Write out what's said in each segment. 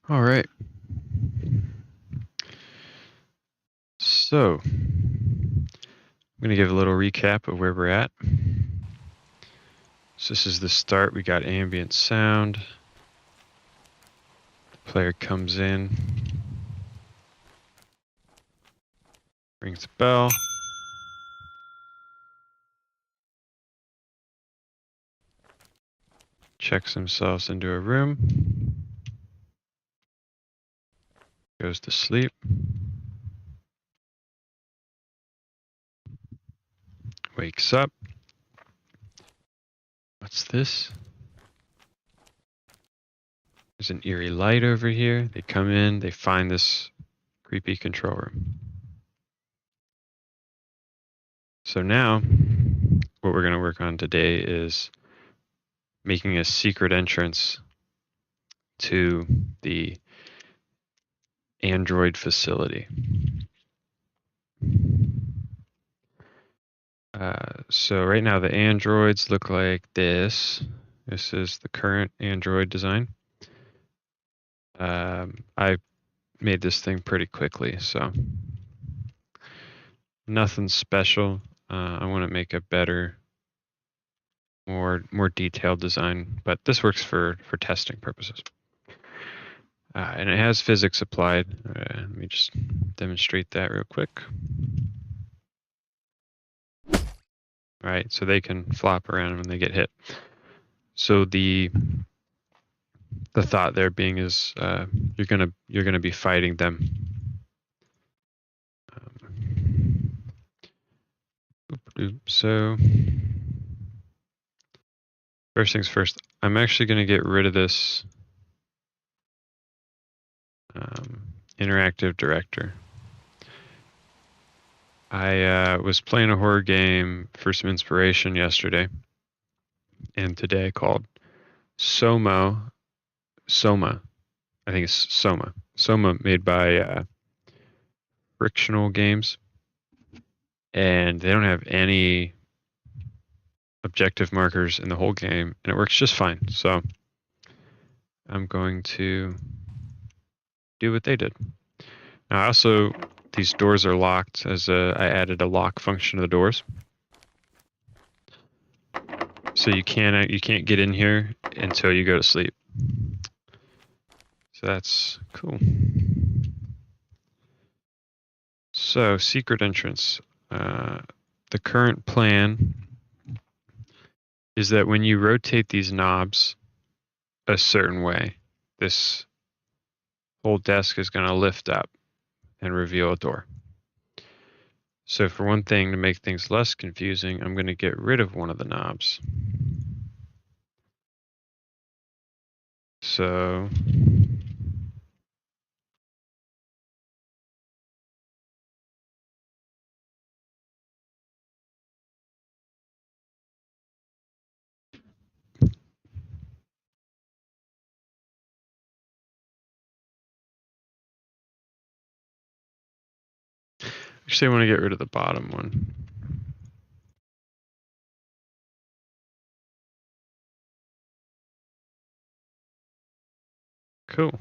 All right. So I'm going to give a little recap of where we're at. So this is the start. We got ambient sound. The player comes in, rings the bell. Checks themselves into a room. Goes to sleep. Wakes up. What's this? There's an eerie light over here. They come in, they find this creepy control room. So now, what we're going to work on today is making a secret entrance to the Android facility. So right now the androids look like this. This is the current Android design. I made this thing pretty quickly, so nothing special. I want to make a better, more detailed design, but this works for testing purposes. And it has physics applied. Let me just demonstrate that real quick. All right, so they can flop around when they get hit. So the thought there being is you're gonna be fighting them. So first things first, I'm actually gonna get rid of this interactive director. I was playing a horror game for some inspiration yesterday and today called Soma. I think it's Soma. Soma, made by Frictional Games, and they don't have any objective markers in the whole game, and it works just fine. So I'm going to do what they did. Now, also, these doors are locked as I added a lock function to the doors. So you can't get in here until you go to sleep. So that's cool. So secret entrance. The current plan is that when you rotate these knobs a certain way, this whole desk is going to lift up and reveal a door. So for one thing, to make things less confusing, I'm going to get rid of one of the knobs. So actually I want to get rid of the bottom one. Cool.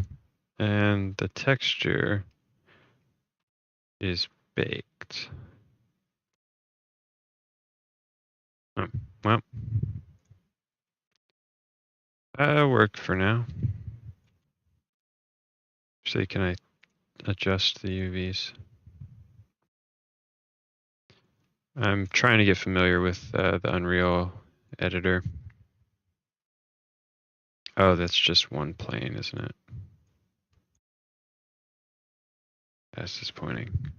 And the texture is baked. Oh, well, that'll work for now. Actually, can I adjust the UVs? I'm trying to get familiar with the Unreal editor. Oh, that's just one plane, isn't it? That's disappointing.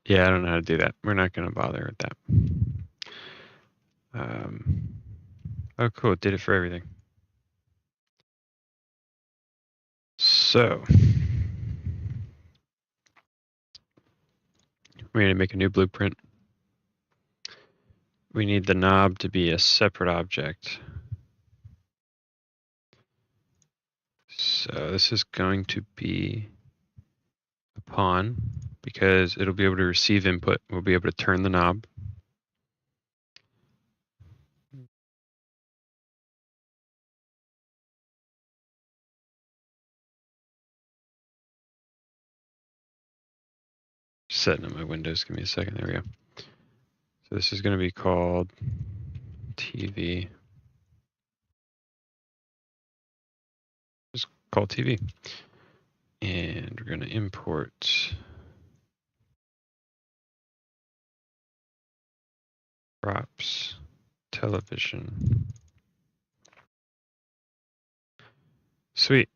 Yeah, I don't know how to do that. We're not going to bother with that. Oh, cool. It did it for everything. So We need to make a new blueprint. We need the knob to be a separate object. So this is going to be a pawn because it'll be able to receive input. We'll be able to turn the knob. Setting up my windows. Give me a second. There we go. So this is going to be called TV. Just call TV. And we're going to import props, television. Sweet.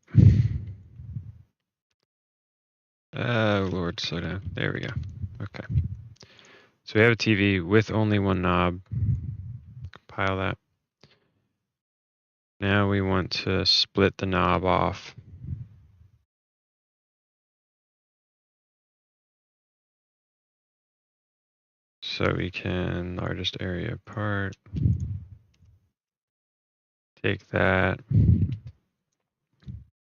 Oh, Lord, slow down. There we go. Okay. So we have a TV with only one knob. Compile that. Now we want to split the knob off. So we can largest area apart. Take that.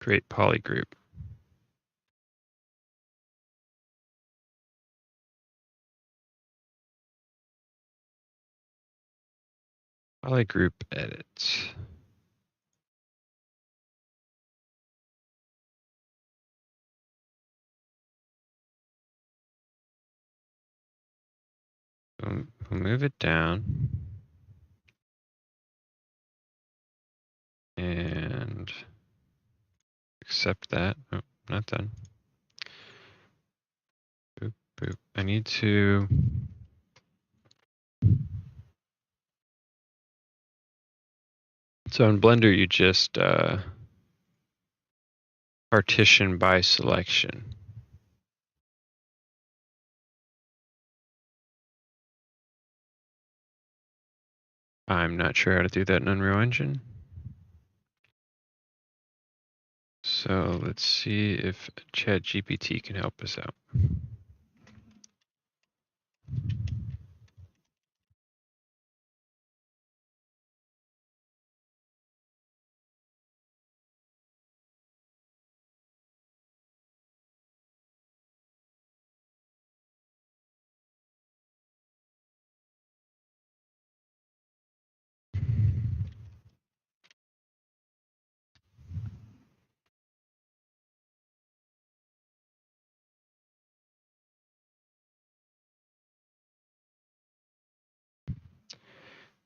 Create polygroup. Polygroup edit. We'll move it down. And accept that. Oh, not done. Boop, boop. I need to. So in Blender, you just partition by selection. I'm not sure how to do that in Unreal Engine. So let's see if ChatGPT can help us out.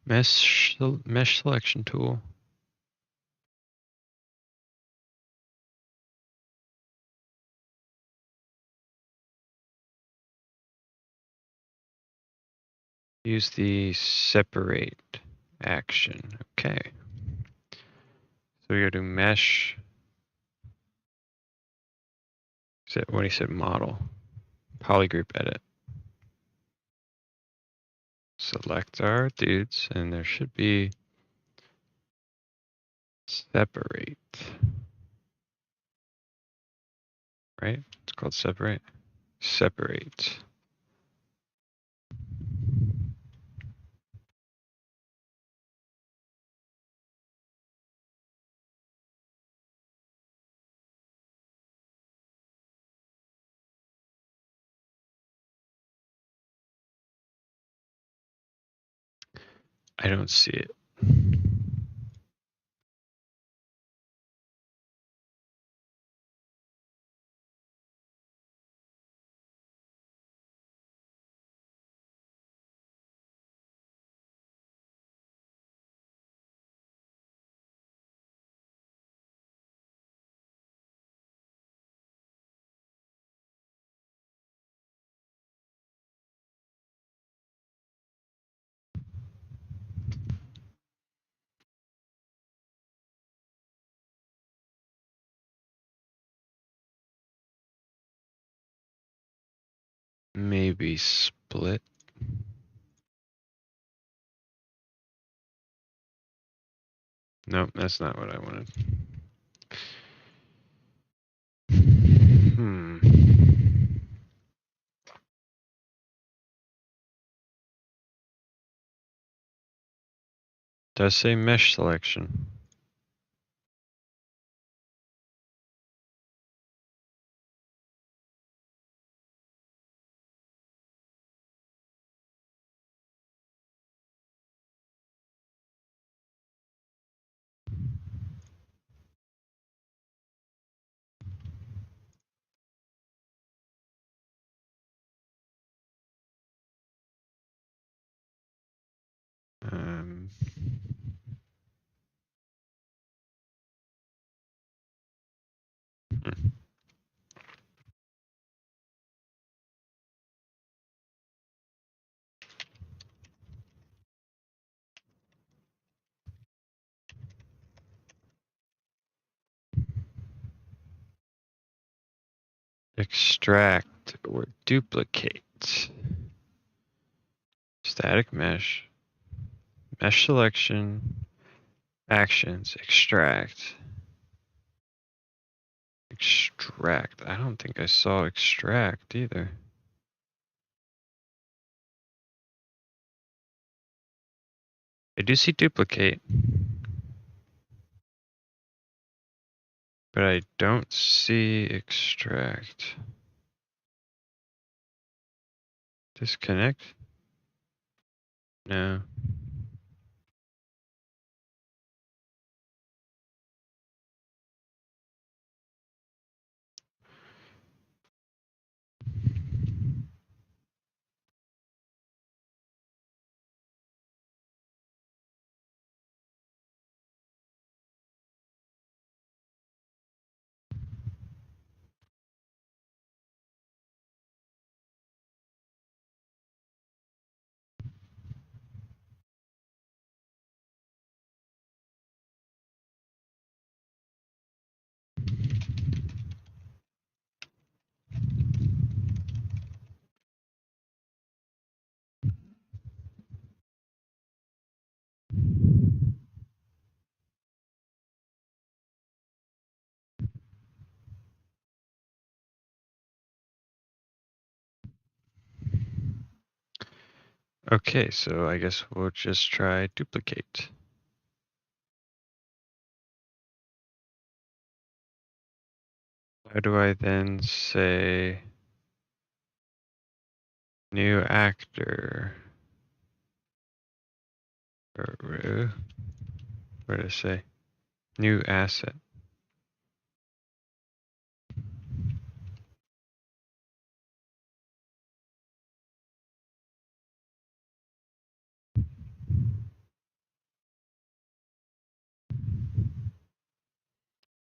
Mesh selection tool. Use the separate action. Okay. So we go to mesh. What he said, model. Polygroup edit. Select our dudes, and there should be separate. Right? It's called separate. Separate. I don't see it. Maybe split. Nope, that's not what I wanted. does say mesh selection. Um, hmm. Extract or duplicate. Static mesh. Mesh selection. Actions. Extract. Extract. I don't think I saw extract either. I do see duplicate, but I don't see extract. Disconnect? No. Okay, so I guess we'll just try duplicate. How do I then say new actor? Or, what did I say? New asset.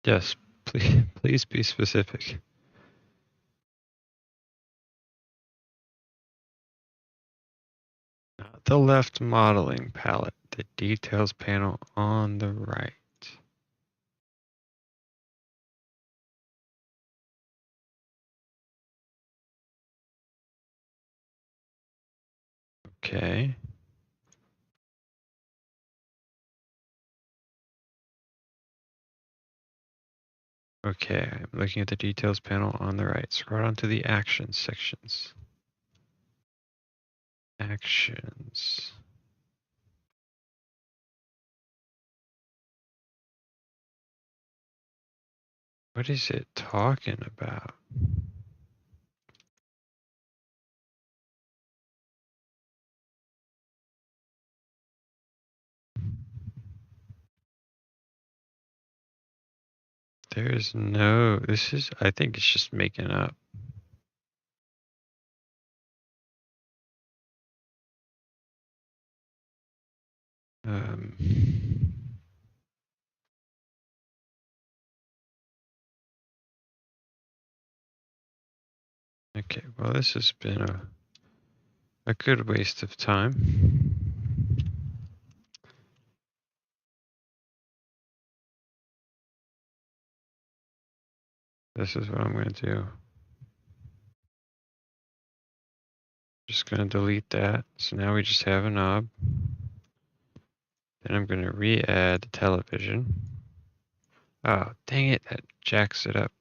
Yes, please be specific. The left modeling palette, the details panel on the right. Okay. Okay, I'm looking at the details panel on the right. Scroll down to the actions sections. Actions. What is it talking about? There's no, I think it's just making up. Um, okay, well, this has been a good waste of time. This is what I'm going to do. Just going to delete that. So now we just have a knob. Then I'm going to re-add the television. Oh, dang it, that jacks it up.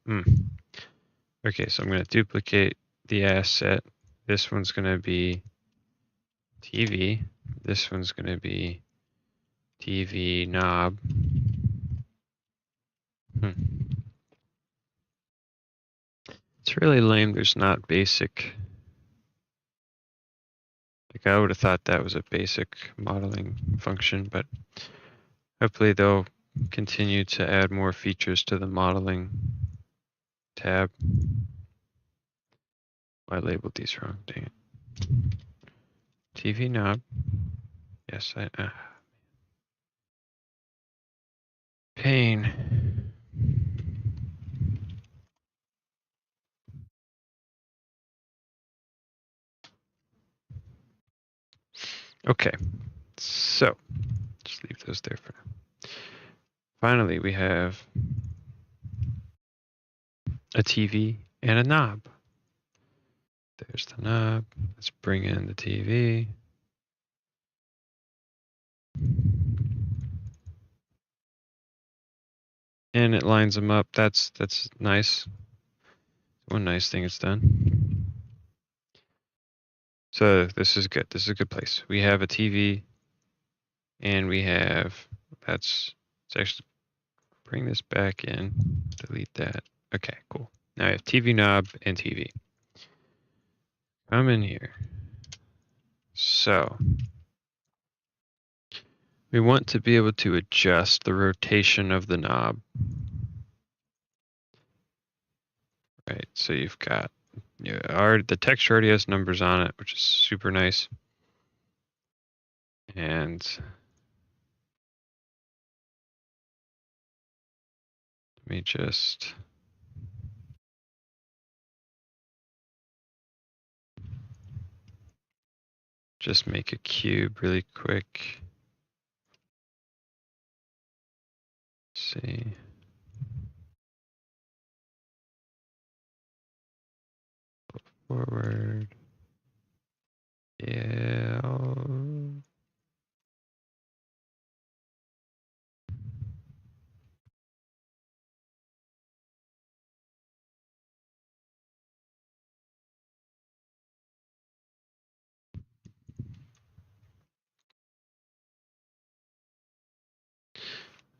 Okay, so I'm going to duplicate the asset. This one's going to be TV. This one's going to be TV knob. It's really lame there's not basic. Like I would have thought that was a basic modeling function, but hopefully they'll continue to add more features to the modeling tab. I labeled these wrong, dang it. TV knob. Yes, pain. Okay, so just leave those there for now. Finally, we have a TV and a knob. There's the knob. Let's bring in the TV. And it lines them up. That's nice. One nice thing it's done. So this is good. This is a good place. We have a TV and we have, let's actually bring this back in, delete that. Okay, cool. Now I have TV knob and TV. Come in here. So we want to be able to adjust the rotation of the knob. Right, so you've got the text already has numbers on it, which is super nice. And let me just make a cube really quick. Let's see. Forward. Yeah.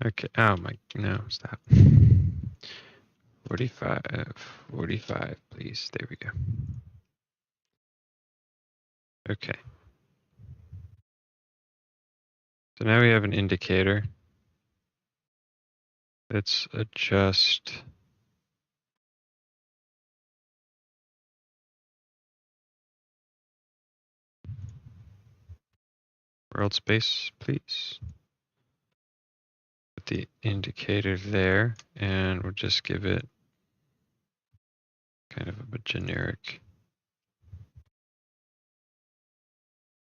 Okay. Oh my, no, stop. 45, 45, please. There we go. Okay. So now we have an indicator. Let's adjust. World space, please. Put the indicator there, and we'll just give it kind of a generic,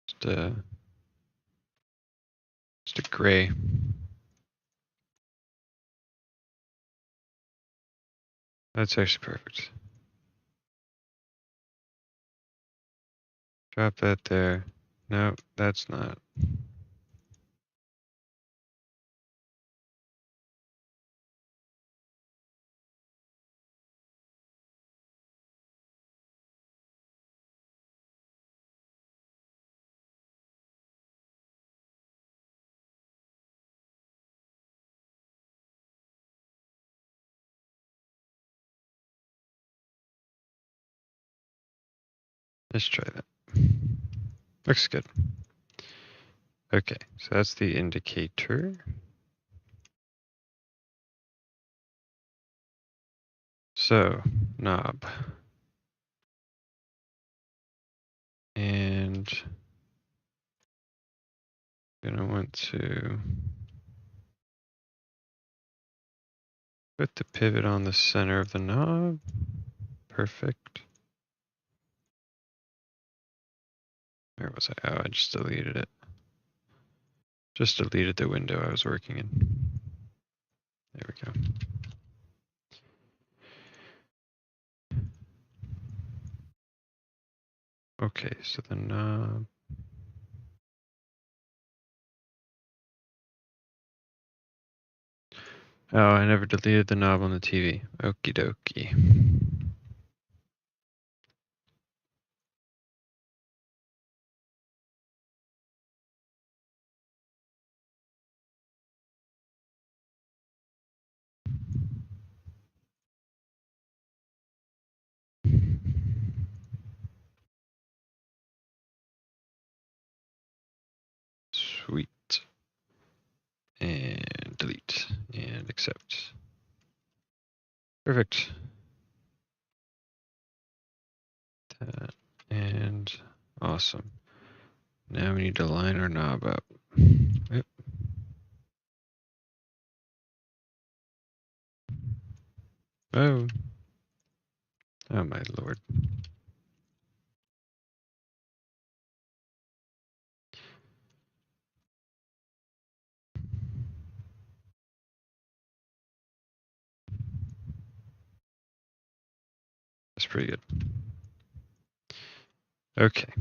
just a gray. That's actually perfect. Drop that there. No, that's not. Let's try that. Looks good. Okay, so that's the indicator. So, knob. And I'm gonna want to put the pivot on the center of the knob. Perfect. Where was I? Oh, I just deleted it. Just deleted the window I was working in. There we go. Okay, so the knob. Oh, I never deleted the knob on the TV. Okie dokie. Sweet. And delete and accept. Perfect. That and awesome. Now we need to line our knob up. Yep. Oh. Oh my lord. That's pretty good. Okay.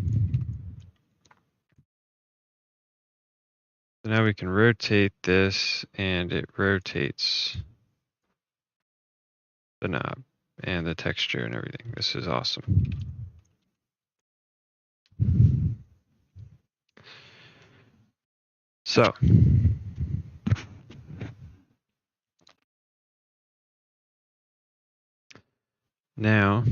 So now we can rotate this and it rotates the knob and the texture and everything. This is awesome. So now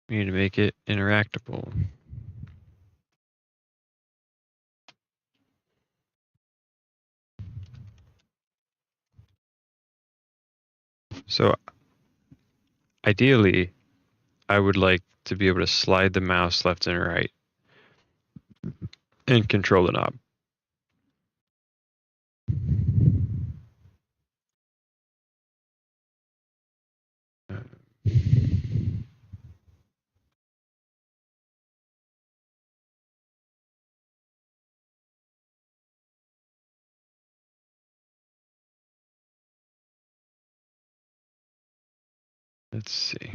we need to make it interactable. So ideally, I would like to be able to slide the mouse left and right and control the knob. Let's see.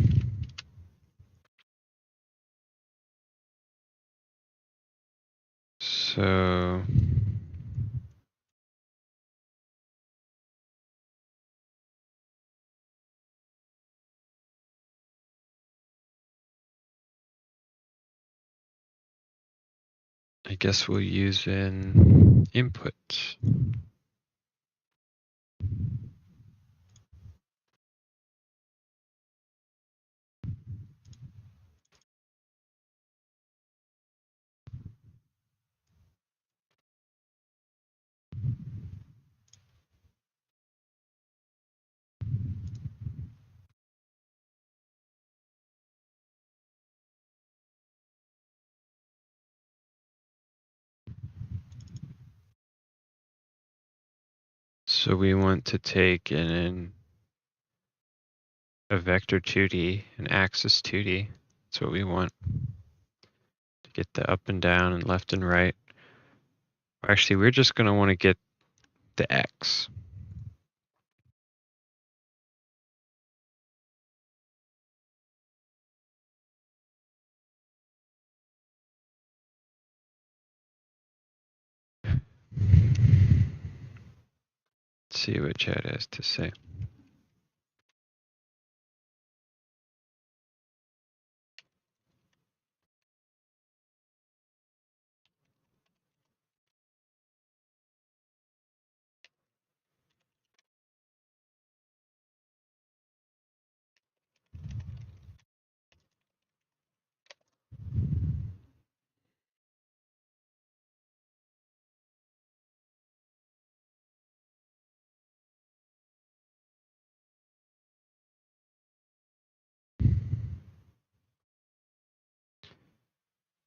So I guess we'll use an input. So we want to take a vector 2D, an axis 2D. That's what we want to get the up and down and left and right. Actually, we're just going to want to get the X. Let's see what Chad has to say.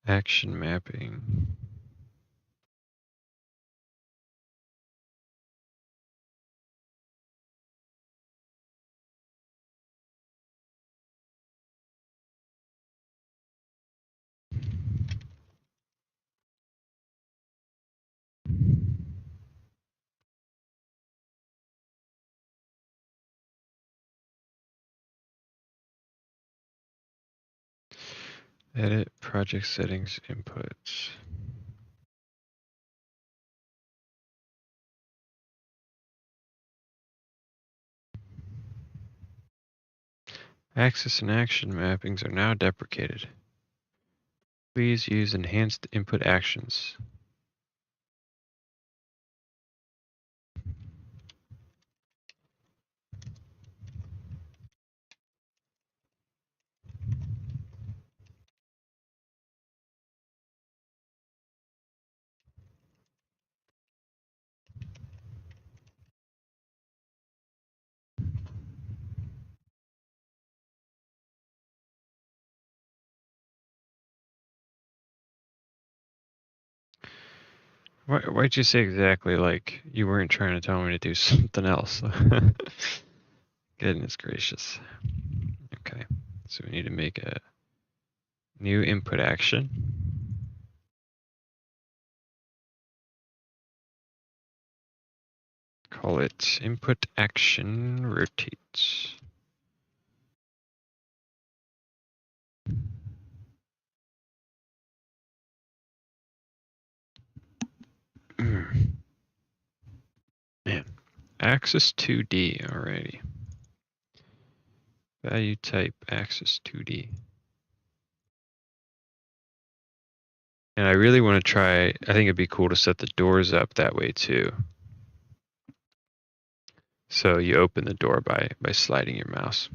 Action mapping. Edit project settings inputs. Axis and action mappings are now deprecated. Please use enhanced input actions. Why'd you say exactly like you weren't trying to tell me to do something else? Goodness gracious. Okay, so we need to make a new input action. Call it input action rotate. Man, axis 2D already. Value type axis 2D. And I really want to try, I think it'd be cool to set the doors up that way too. So you open the door by sliding your mouse.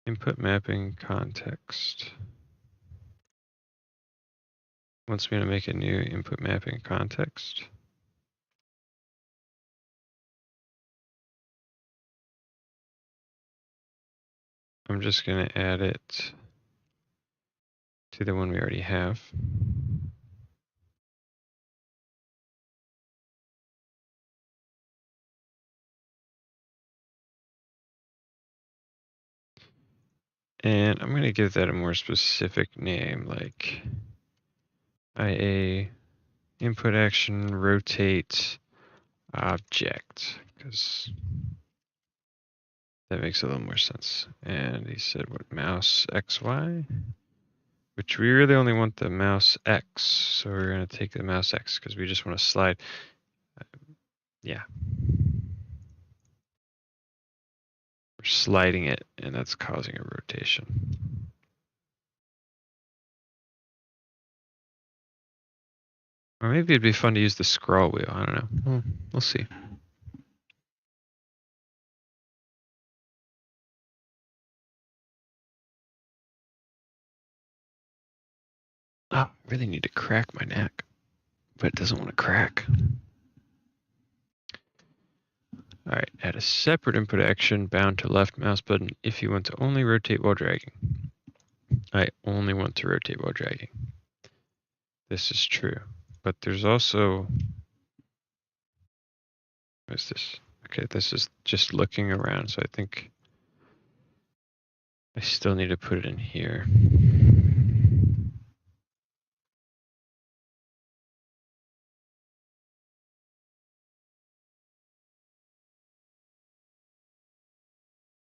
Input mapping context. Wants me to make a new input mapping context. I'm just going to add it to the one we already have. And I'm going to give that a more specific name, like IA input action rotate object, because that makes a little more sense. And he said, what, mouse XY? Which we really only want the mouse X. So we're going to take the mouse X because we just want to slide. Yeah. We're sliding it, and that's causing a rotation. Or maybe it'd be fun to use the scroll wheel. I don't know. We'll see. Oh, I really need to crack my neck, but it doesn't want to crack. All right, add a separate input action bound to left mouse button if you want to only rotate while dragging. I only want to rotate while dragging. This is true, but there's also, what is this? Okay, this is just looking around, so I think I still need to put it in here.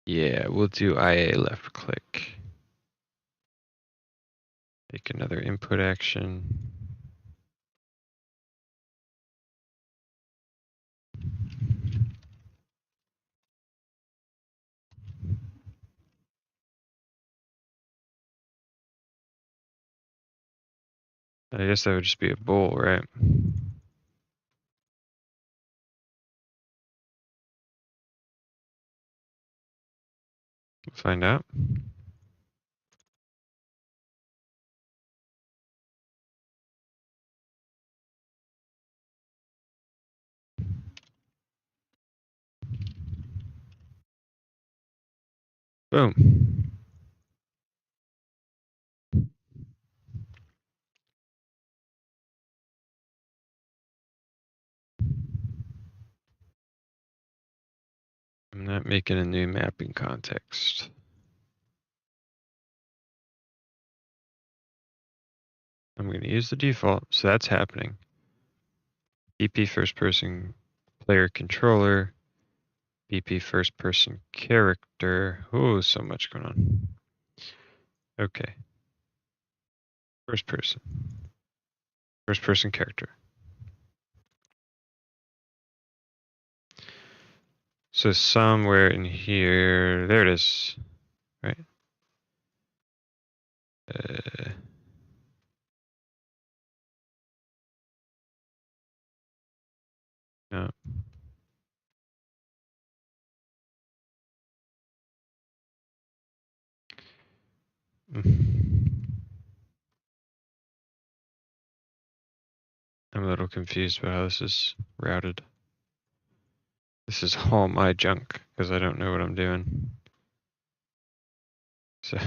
Yeah, we'll do IA left click. Make another input action. I guess that would just be a bool, right? We'll find out. Boom. I'm not making a new mapping context. I'm going to use the default, so that's happening. BP first person player controller, BP first person character. Oh, so much going on. Okay. First person. First person character. So somewhere in here, there it is, right? No. I'm a little confused about how this is routed. This is all my junk because I don't know what I'm doing. So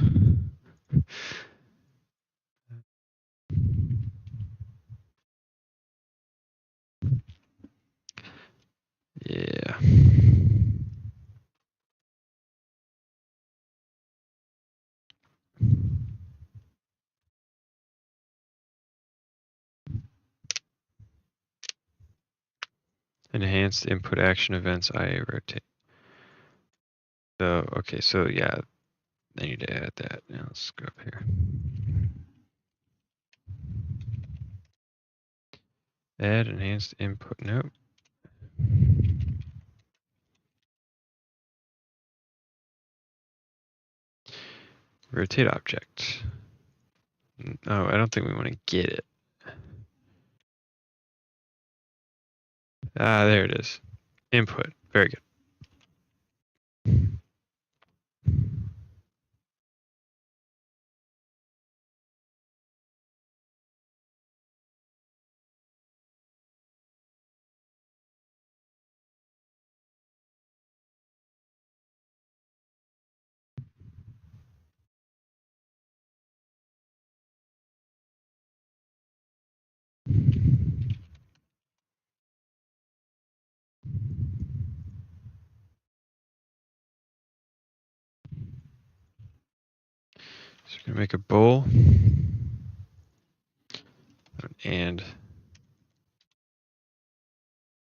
yeah. Enhanced input action events IA rotate. So okay, so yeah, I need to add that. Now let's go up here. Add enhanced input. Nope. Rotate object. Oh, I don't think we want to get it. Ah, there it is. Input. Very good. So we're gonna make a bowl and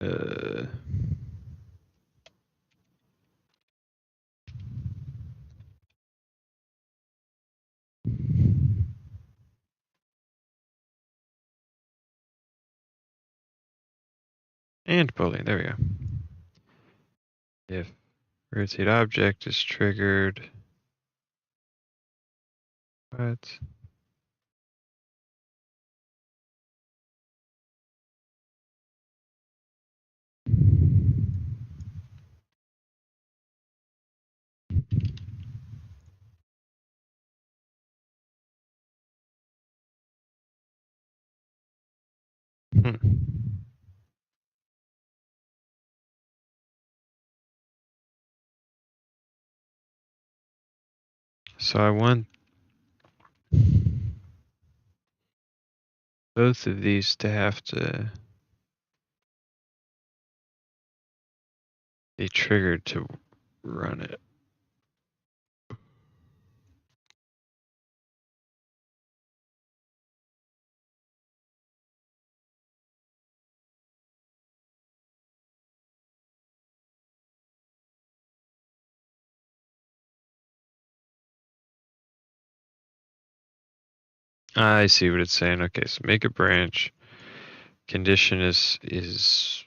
uh, and bowling. There we go. If rotate object is triggered, what? Hmm. So I want both of these to have to be triggered to run it. I see what it's saying. Okay, so make a branch. Condition is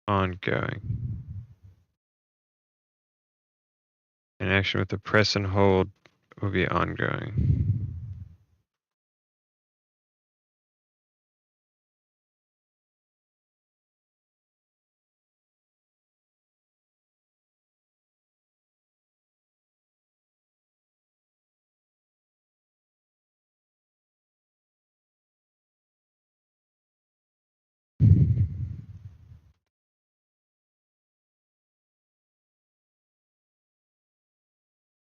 ongoing. An action with the press and hold will be ongoing.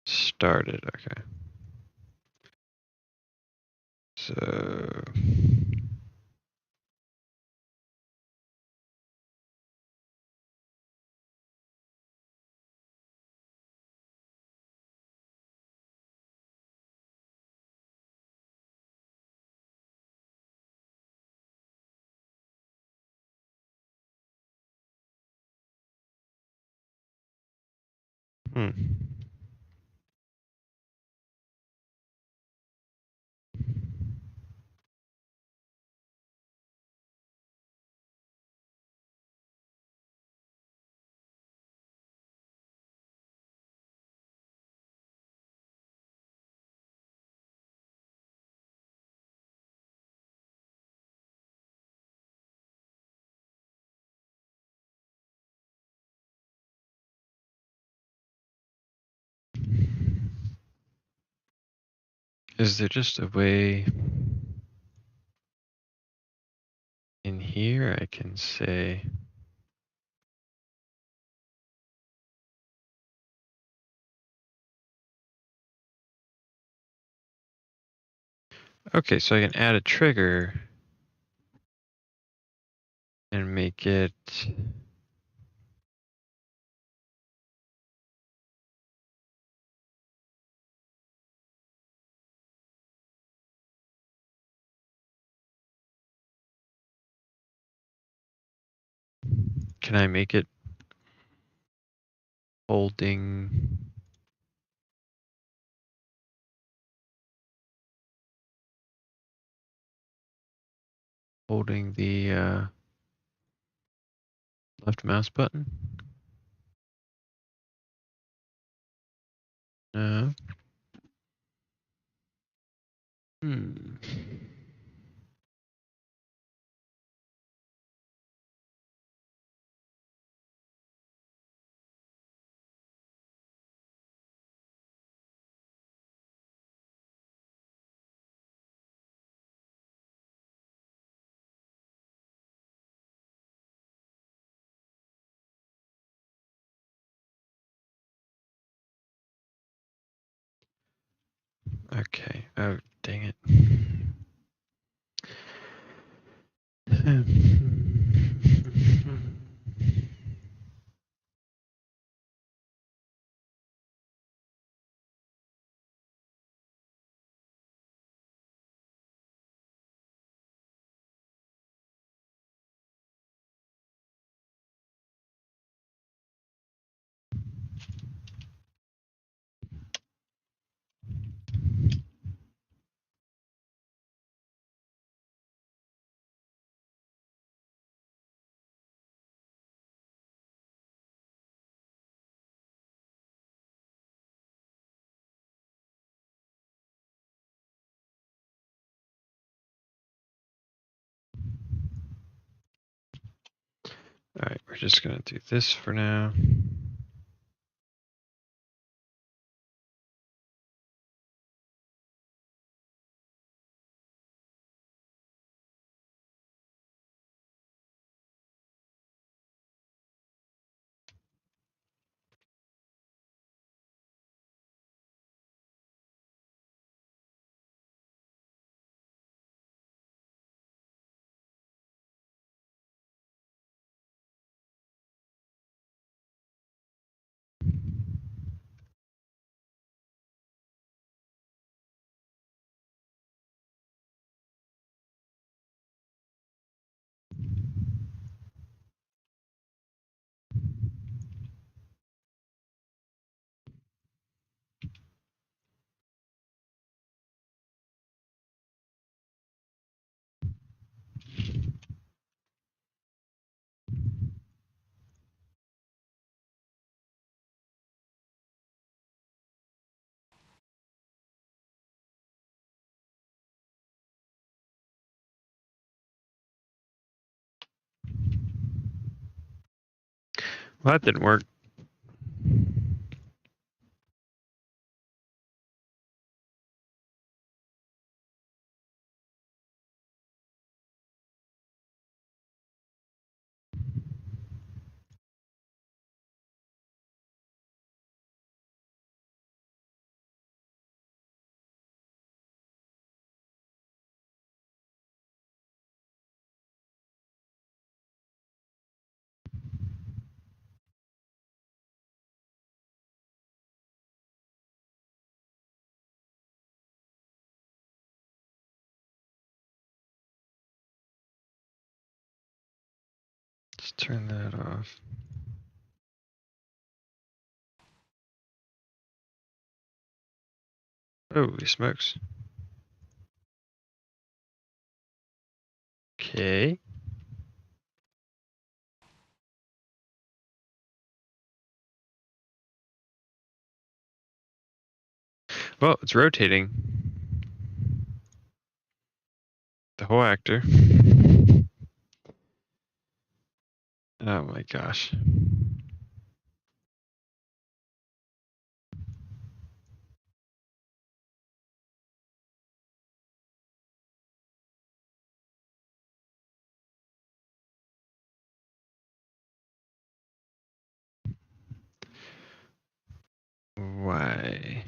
Started. Okay. So hmm. Is there just a way in here I can say... Okay, so I can add a trigger and make it... Can I make it holding... holding the left mouse button? No. Hmm. Okay. Oh, dang it. All right, we're just gonna do this for now. Well, that didn't work. Let's turn that off. Holy smokes. Okay. Well, it's rotating the whole actor. Oh my gosh. Why?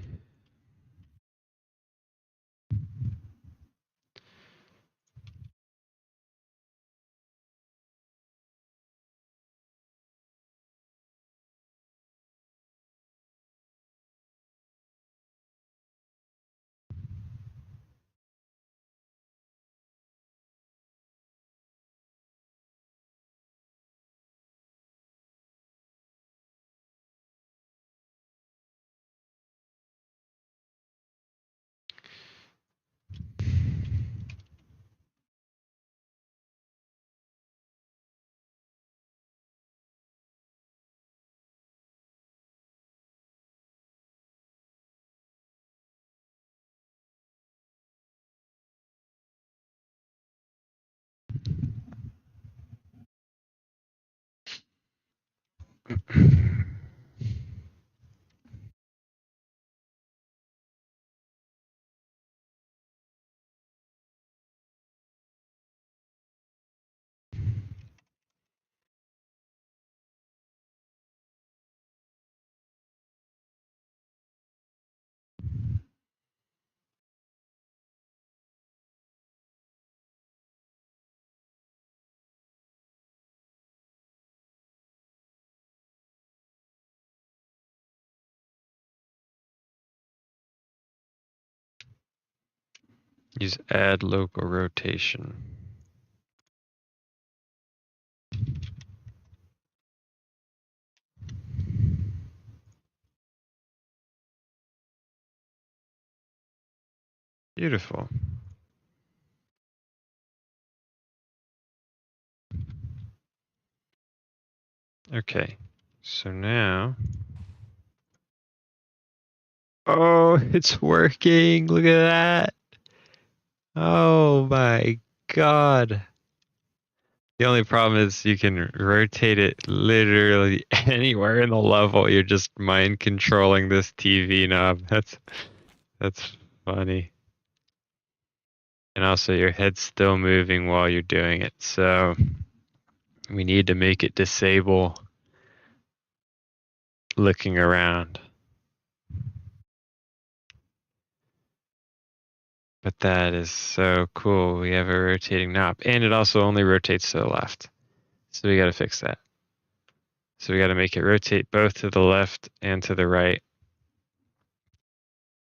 Use add local rotation. Beautiful. Okay, so now. Oh, it's working. Look at that. Oh my God. The only problem is you can rotate it literally anywhere in the level. You're just mind controlling this TV knob. That's funny. And also your head's still moving while you're doing it. So we need to make it disable looking around. But that is so cool. We have a rotating knob. And it also only rotates to the left. So we got to fix that. So we got to make it rotate both to the left and to the right.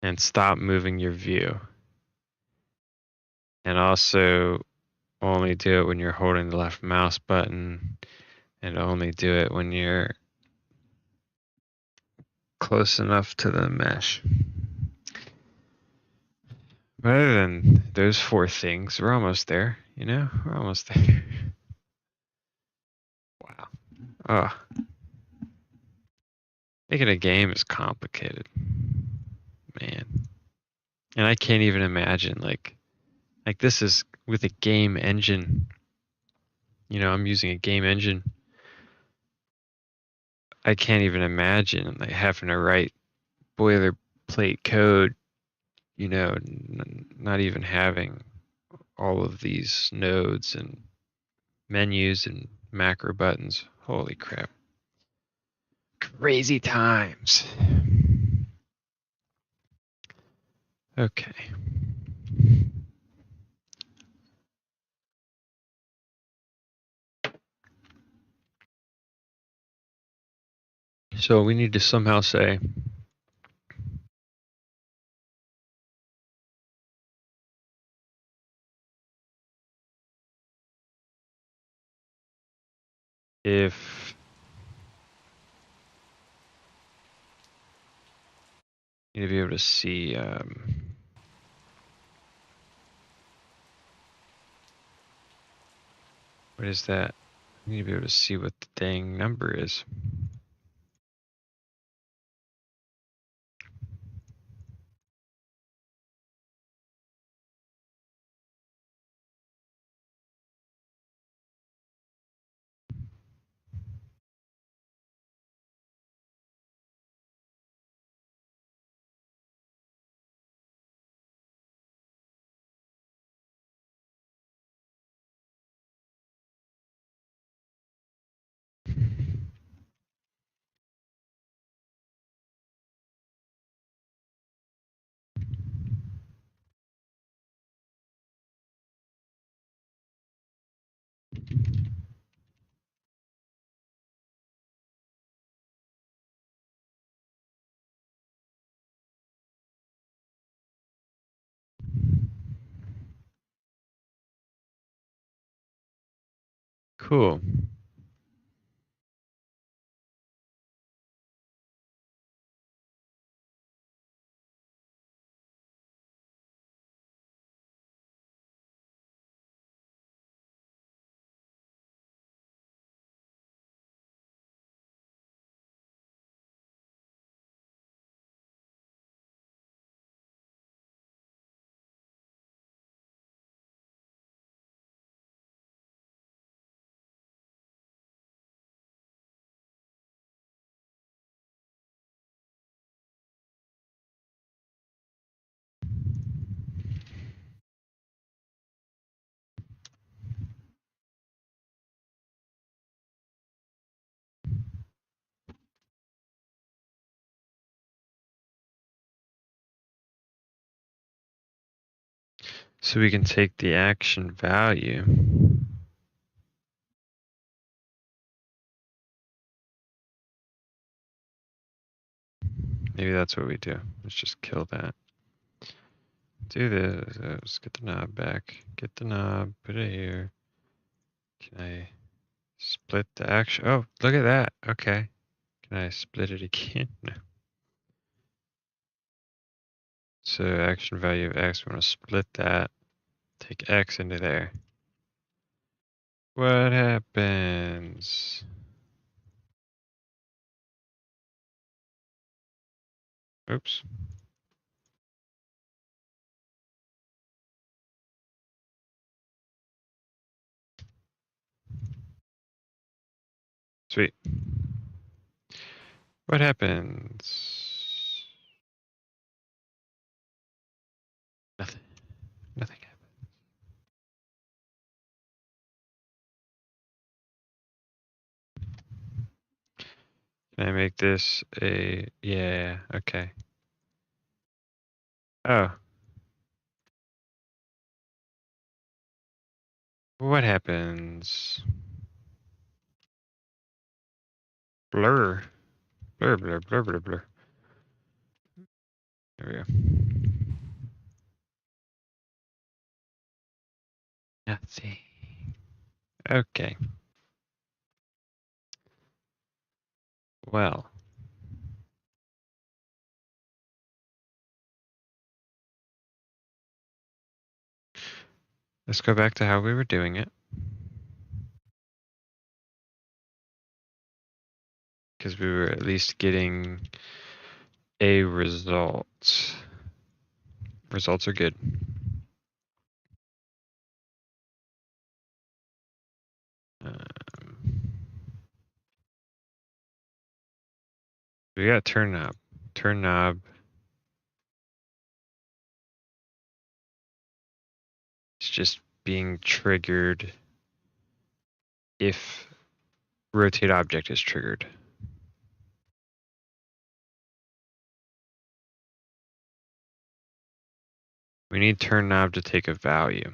And stop moving your view. And also only do it when you're holding the left mouse button. And only do it when you're close enough to the mesh. But other than those 4 things, we're almost there, you know? We're almost there. Wow. Oh. Making a game is complicated. Man. And I can't even imagine like this is with a game engine. You know, I'm using a game engine. I can't even imagine like having to write boilerplate code, you know, not even having all of these nodes and menus and macro buttons. Holy crap. Crazy times. Okay. So we need to somehow say if you need to be able to see what is that? You need to be able to see what the dang number is. Cool. So we can take the action value. Maybe that's what we do. Let's just kill that. Do this. Let's get the knob back. Get the knob. Put it here. Can I split the action? Oh, look at that. Okay. Can I split it again? No. So action value of X, we want to split that. Take X into there. What happens? Oops. Sweet. What happens? Nothing. Nothing happens. Can I make this a... Yeah, okay. Oh. What happens? Blur. Blur, blur, blur, blur, blur. There we go. Nothing. Okay. Well. Let's go back to how we were doing it. Because we were at least getting a result. Results are good. We got turn knob. Turn knob is just being triggered if rotate object is triggered. We need turn knob to take a value.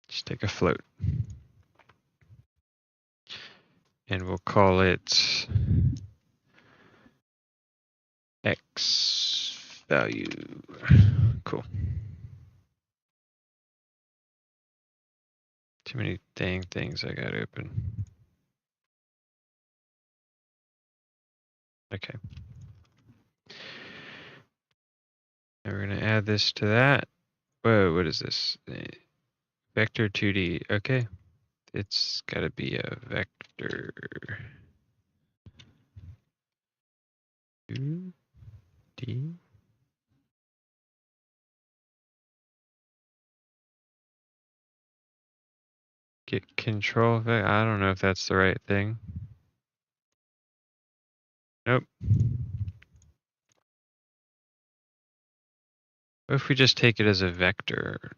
Just take a float. And we'll call it X value. Cool. Too many dang things I got open. Okay. And we're going to add this to that. Whoa, what is this? Vector 2D. Okay. It's got to be a vector 2D. Get control of it. I don't know if that's the right thing. Nope. What if we just take it as a vector?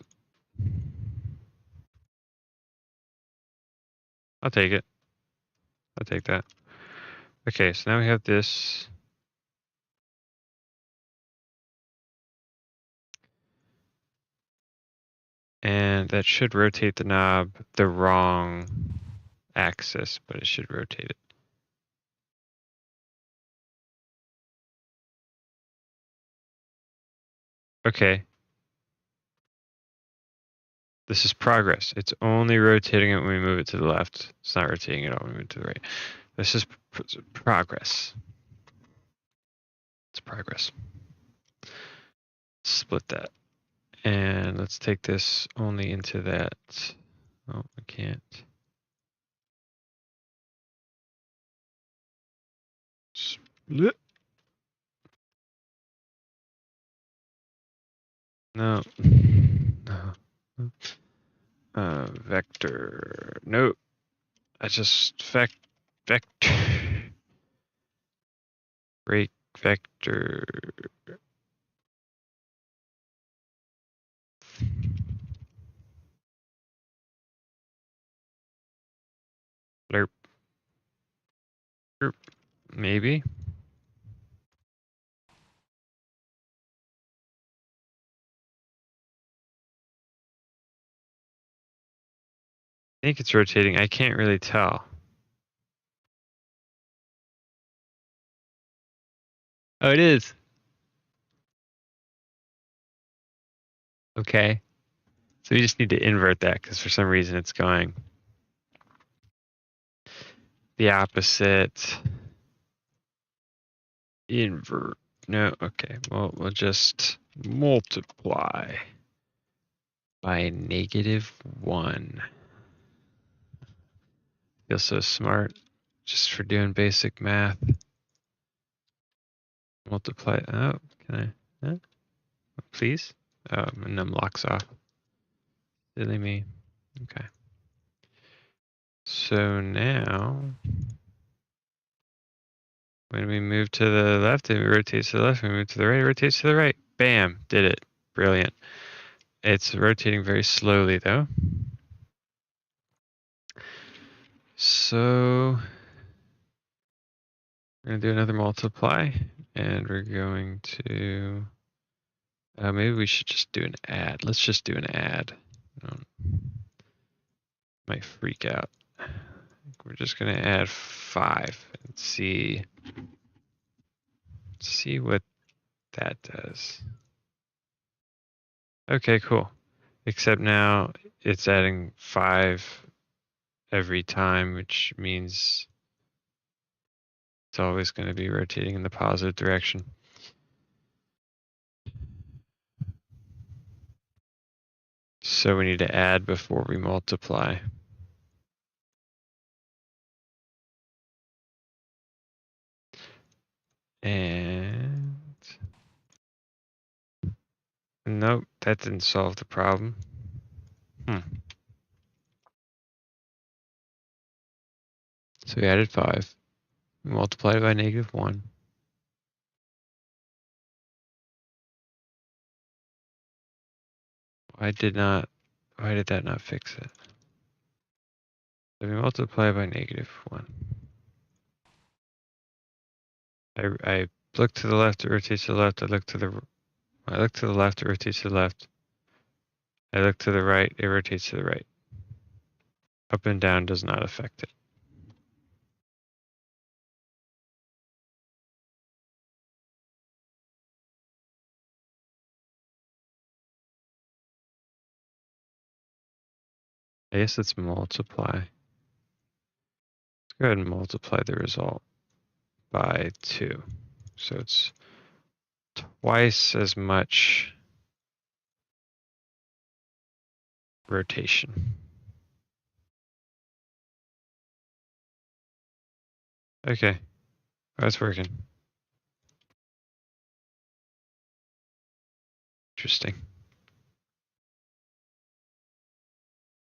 I'll take it. I'll take that. Okay, so now we have this. And that should rotate the knob the wrong axis, but it should rotate it. Okay. This is progress. It's only rotating it when we move it to the left. It's not rotating it all when we move it to the right. This is progress. It's progress. Split that. And let's take this only into that. Oh, I can't. Split. No. No. Vector. No. I just vector. Break vector. Blurp. Blurp. Maybe. I think it's rotating. I can't really tell. Oh, it is. Okay. So we just need to invert that because for some reason it's going the opposite. Invert. No, okay. Well, we'll just multiply by -1. Feel so smart just for doing basic math. Multiply. Oh, can I? Huh? Please? Oh, my num locks off. Silly me. Okay. So now, when we move to the left, it rotates to the left. When we move to the right, it rotates to the right. Bam! Did it. Brilliant. It's rotating very slowly, though. So we're going to do another multiply, and we're going to... maybe we should just do an add. Let's just do an add. Might freak out. We're just going to add 5 and see what that does. Okay, cool. Except now it's adding 5 every time, which means it's always going to be rotating in the positive direction. So we need to add before we multiply. And nope, that didn't solve the problem. So we added 5. We multiplied it by -1. Why did that not fix it? So we multiply by -1. I look to the left, it rotates to the left. I look to the left, it rotates to the left. I look to the right, it rotates to the right. Up and down does not affect it. I guess it's multiply. Let's go ahead and multiply the result by 2. So it's twice as much rotation. Okay, that's working. Interesting.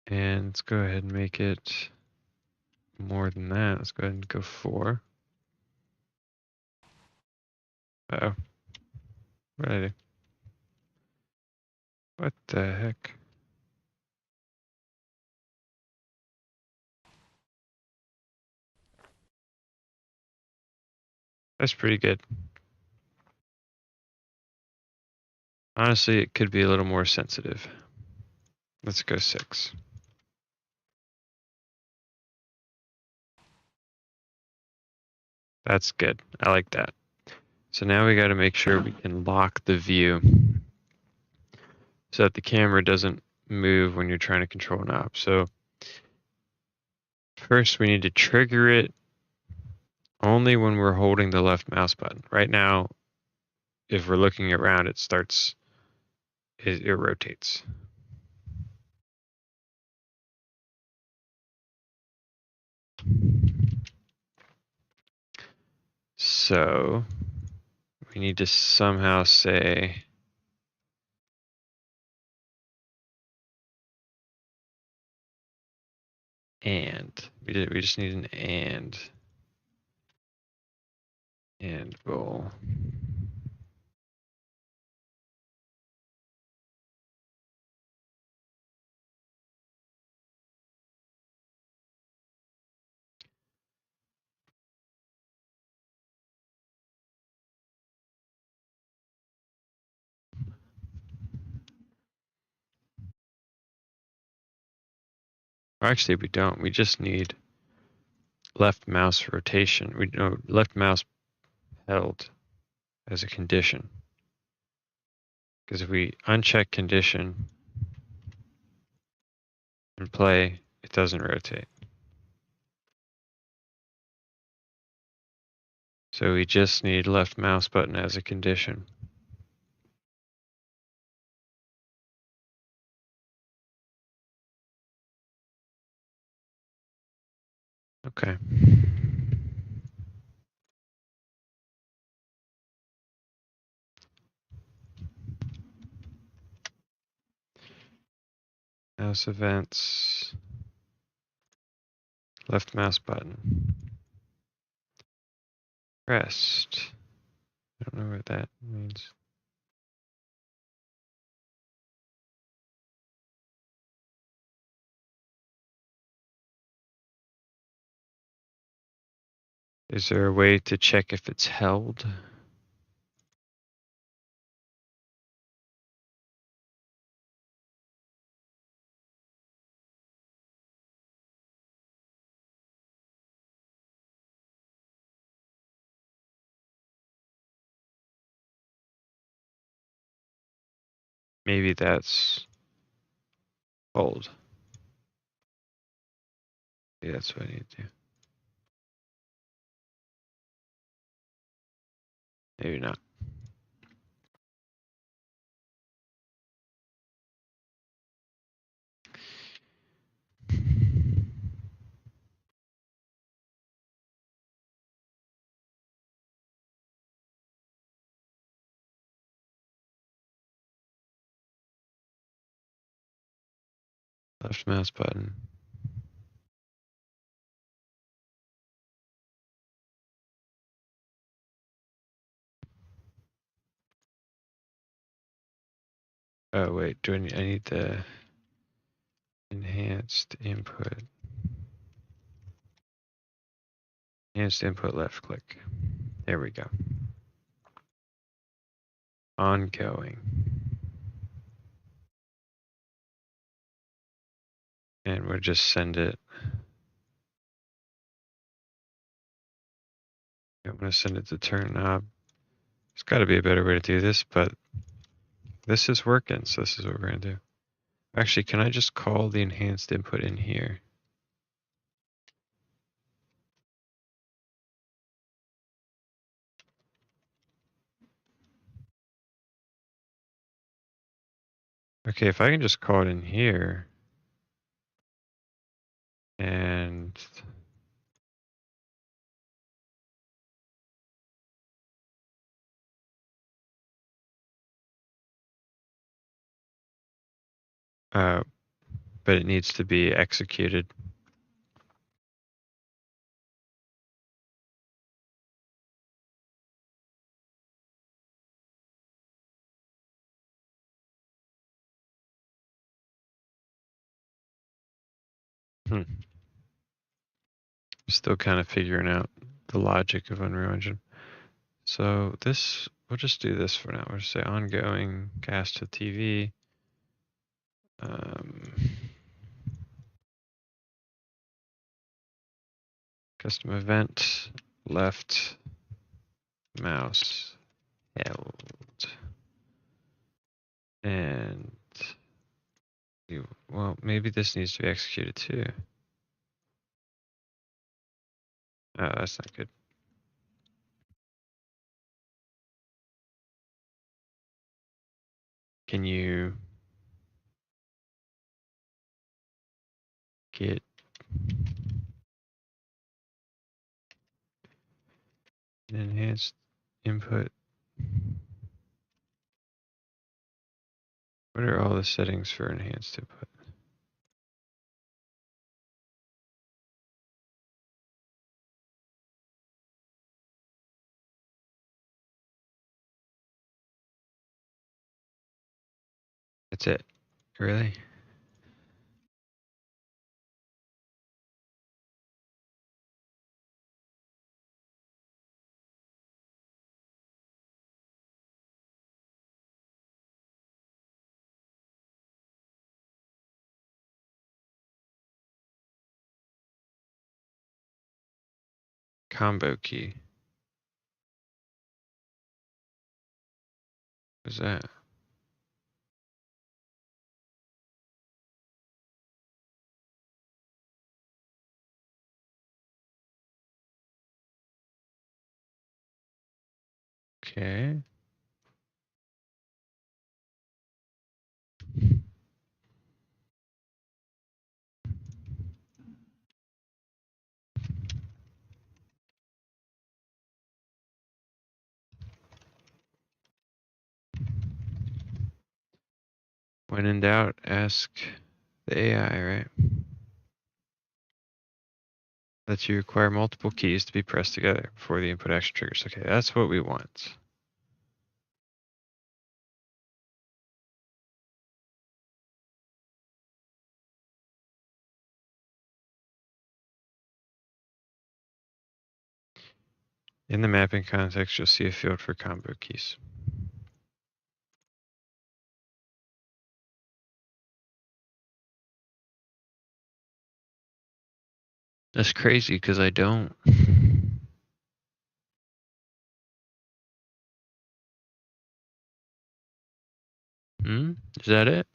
And let's go ahead and make it more than that. Let's go ahead and go 4. Uh-oh. What did I do? What the heck? That's pretty good. Honestly, it could be a little more sensitive. Let's go 6. That's good. I like that. So now we got to make sure we can lock the view so that the camera doesn't move when you're trying to control an op. So first we need to trigger it only when we're holding the left mouse button. Right now, if we're looking around, it rotates. So we need to somehow say and. We just need an and goal. Actually, we don't. We just need left mouse rotation. We know left mouse held as a condition. Because if we uncheck condition and play, it doesn't rotate. So we just need left mouse button as a condition. Okay. Mouse events, left mouse button. Pressed. I don't know what that means. Is there a way to check if it's held? Maybe that's hold. Maybe that's what I need to do. Maybe not. Left mouse button. Oh wait, I need the enhanced input. Enhanced input left click. There we go. Ongoing. And we'll just send it. I'm going to send it to turn knob. There's got to be a better way to do this, but this is working, so this is what we're going to do. Actually, can I just call the enhanced input in here? Okay, if I can just call it in here, and but it needs to be executed. Still kind of figuring out the logic of Unreal Engine. So this, we'll just do this for now. We'll just say ongoing cast to TV. Custom event, left mouse held. And well, maybe this needs to be executed too. Oh, that's not good. Can you get enhanced input? What are all the settings for enhanced input? That's it. Really? Combo key. What's that? Okay. When in doubt, ask the AI, right? That you require multiple keys to be pressed together before the input action triggers. Okay, that's what we want. In the mapping context, you'll see a field for combo keys. That's crazy because I don't. Is that it?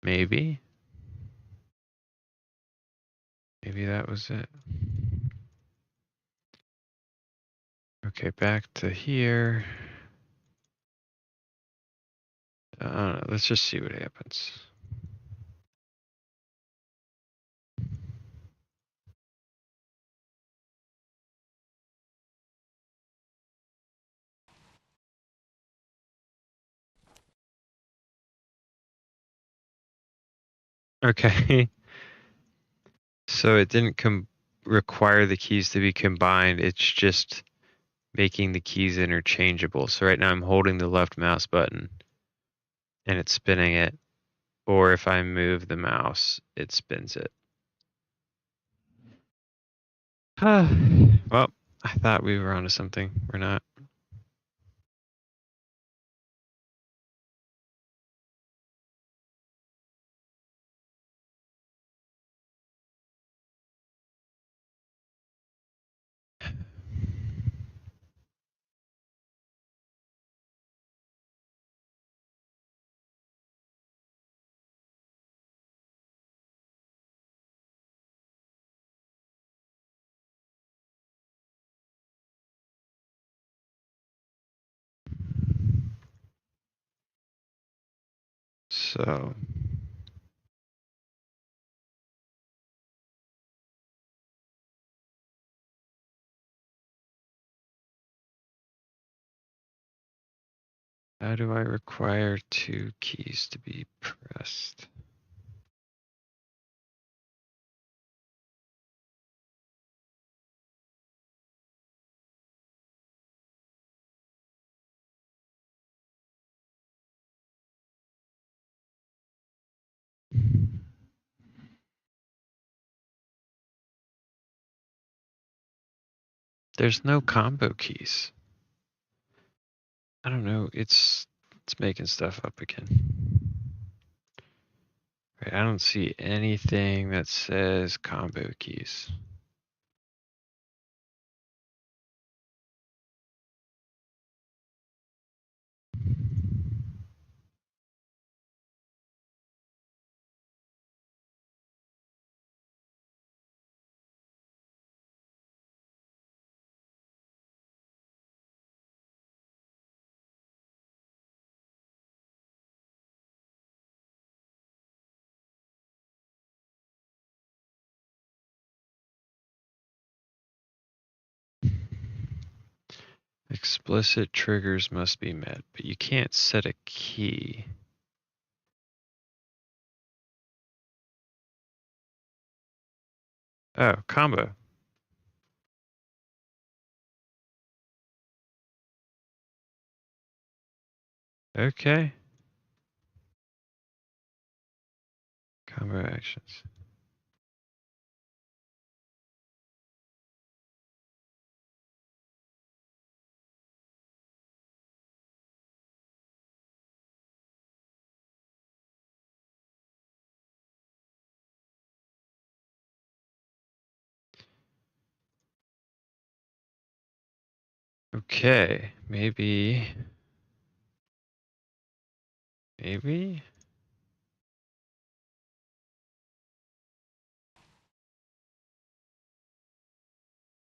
Maybe. Maybe that was it. Okay, back to here. I don't know. Let's just see what happens. Okay. So it didn't require the keys to be combined. It's just making the keys interchangeable. So right now I'm holding the left mouse button and it's spinning it. Or if I move the mouse, it spins it. Well, I thought we were onto something. We're not. So how do I require two keys to be pressed? There's no combo keys. I don't know. It's making stuff up again. Right, I don't see anything that says combo keys. Explicit triggers must be met, but you can't set a key. Oh, combo. Okay. Combo actions. Okay, maybe.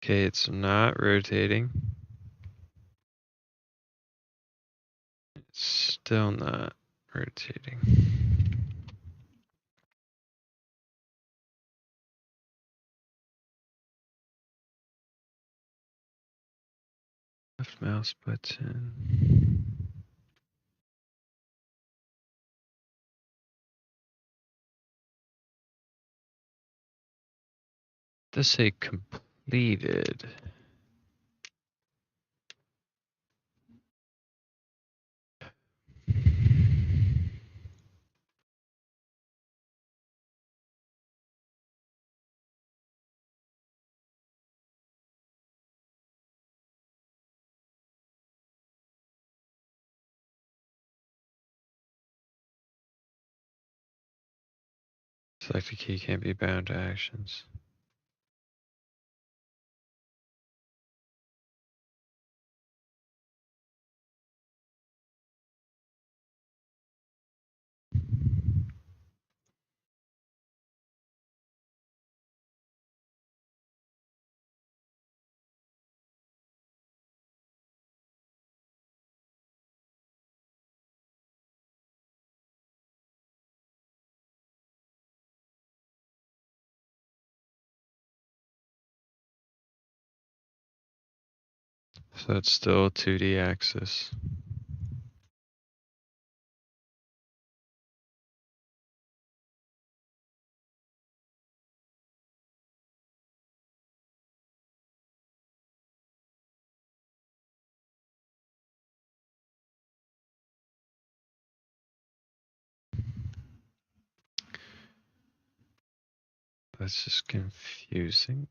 Okay, it's not rotating. It's still not rotating. Left mouse button. Does say completed. Select a key can't be bound to actions. So it's still 2D axis. That's just confusing.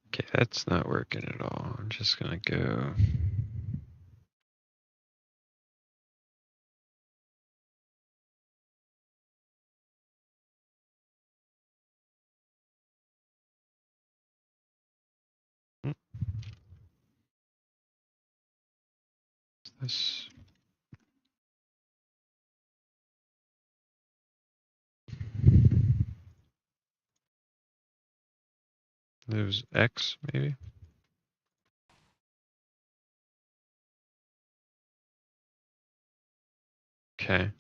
Okay, that's not working at all. I'm just gonna go. This. There's X, maybe? Okay.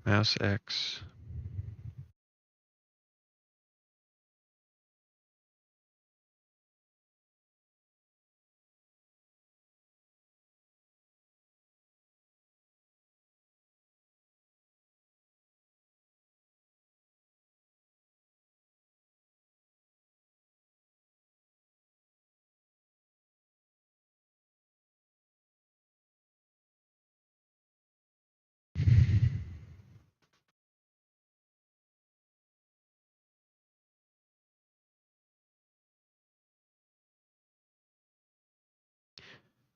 Mouse X.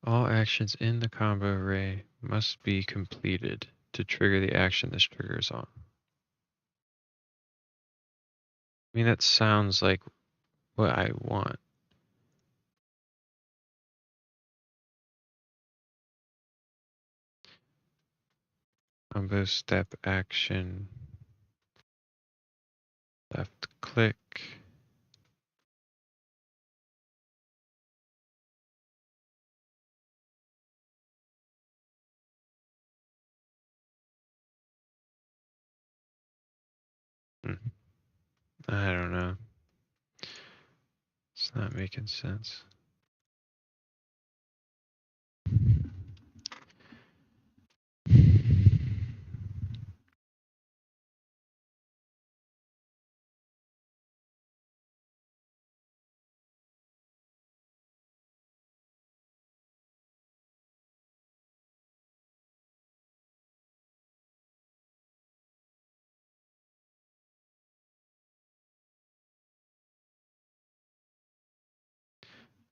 All actions in the combo array must be completed to trigger the action this triggers on. I mean, that sounds like what I want. Combo step action, left click. I don't know. It's not making sense.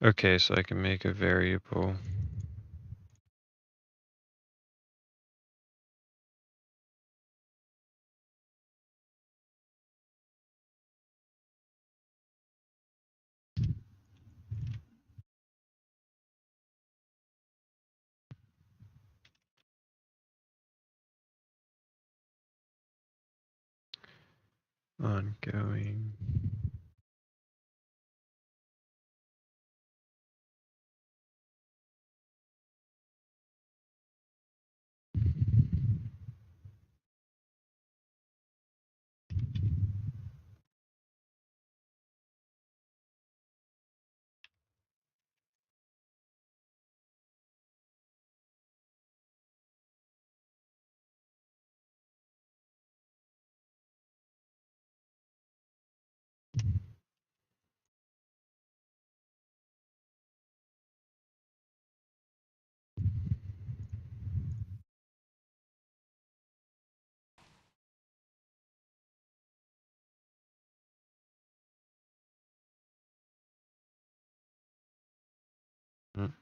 Okay, so I can make a variable. Ongoing.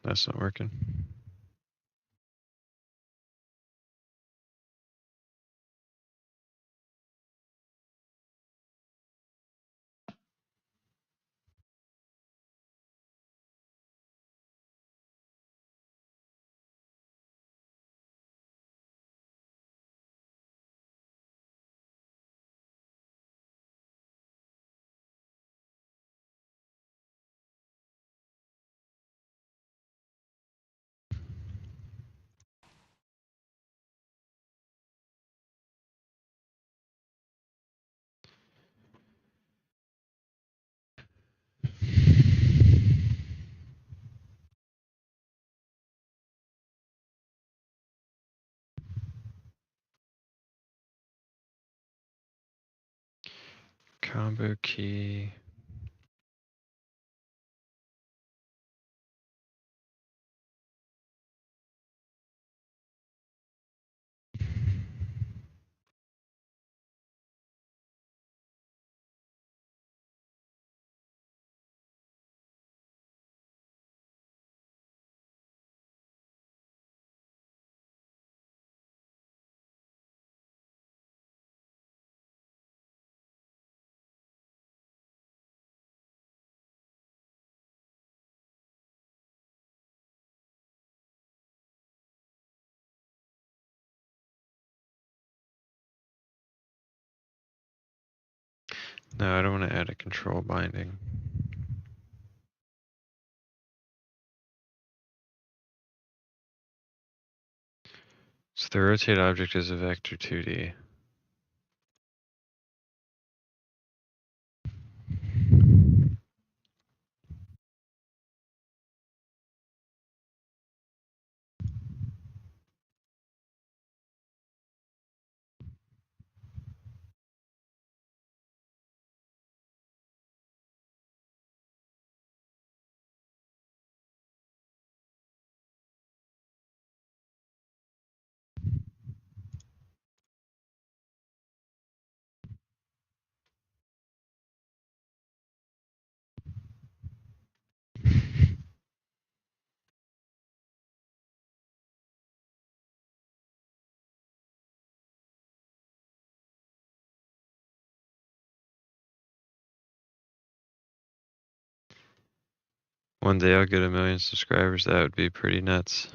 That's not working. Combo key. No, I don't want to add a control binding. So the rotate object is a vector 2D. one day I'll get 1 million subscribers, that would be pretty nuts.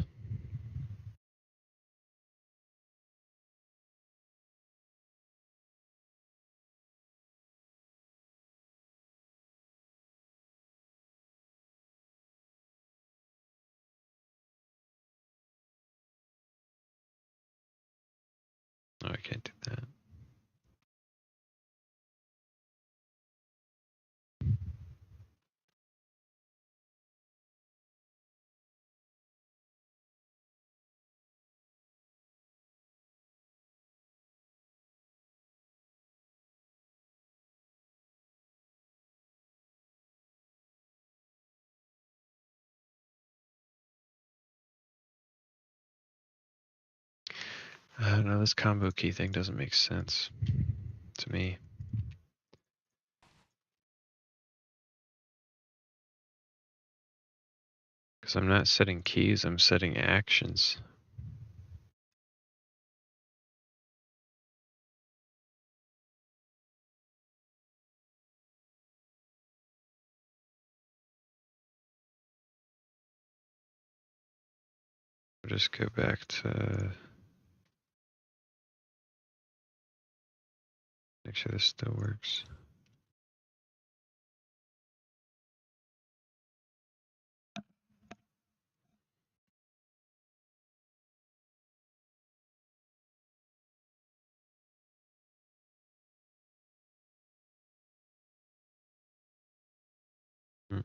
No, I can't do that. I don't know, this combo key thing doesn't make sense to me. Because I'm not setting keys, I'm setting actions. I'll just go back to make sure this still works. Hmm.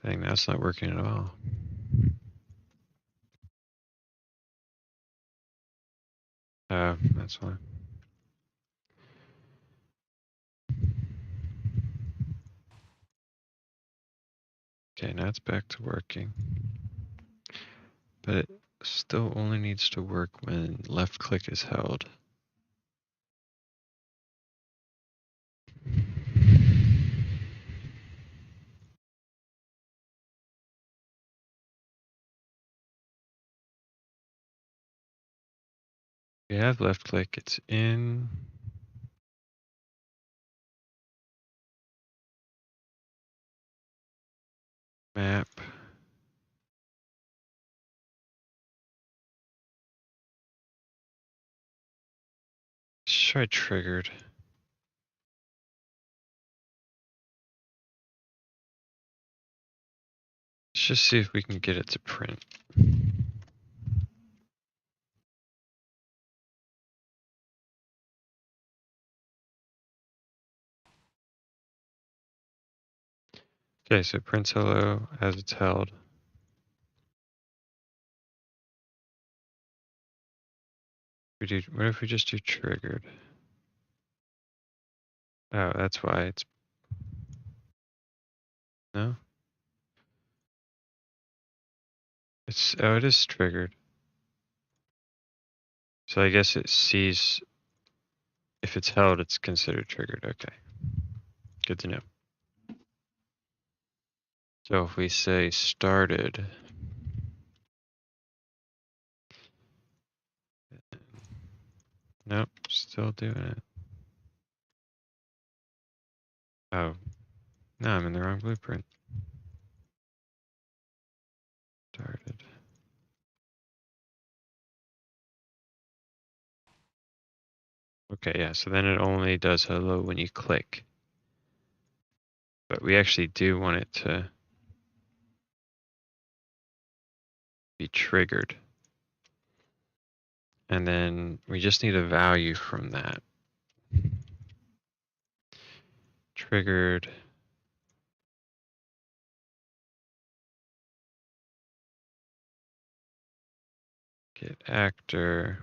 Dang, that's not working at all. That's why. Okay, now it's back to working. But it still only needs to work when left click is held. We have left click, it's in map. Let's try triggered. Let's just see if we can get it to print. Okay, so it prints hello as it's held. What if we just do triggered? Oh, that's why it's, no? Oh, it is triggered. So I guess it sees, if it's held, it's considered triggered. Okay, good to know. So if we say started, nope, still doing it. Oh, no, I'm in the wrong blueprint. Started. Okay, yeah, so then it only does hello when you click. But we actually do want it to be triggered. And then we just need a value from that. Triggered. Get actor.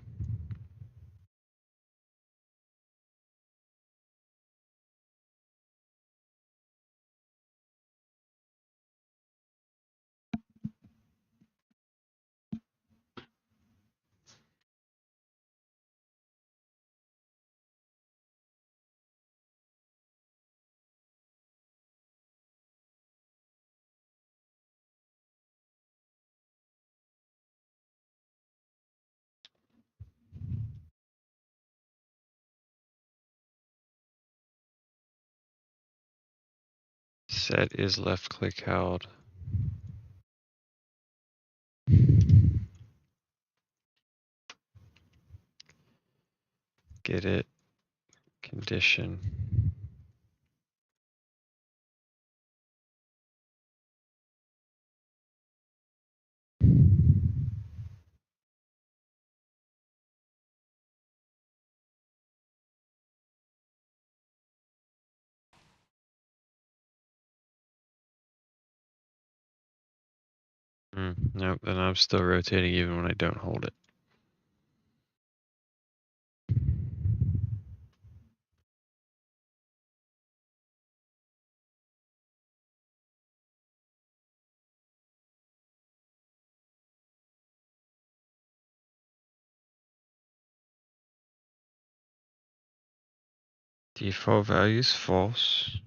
Set is left click held. Get it. Condition. Nope, then I'm still rotating even when I don't hold it. Default value is false.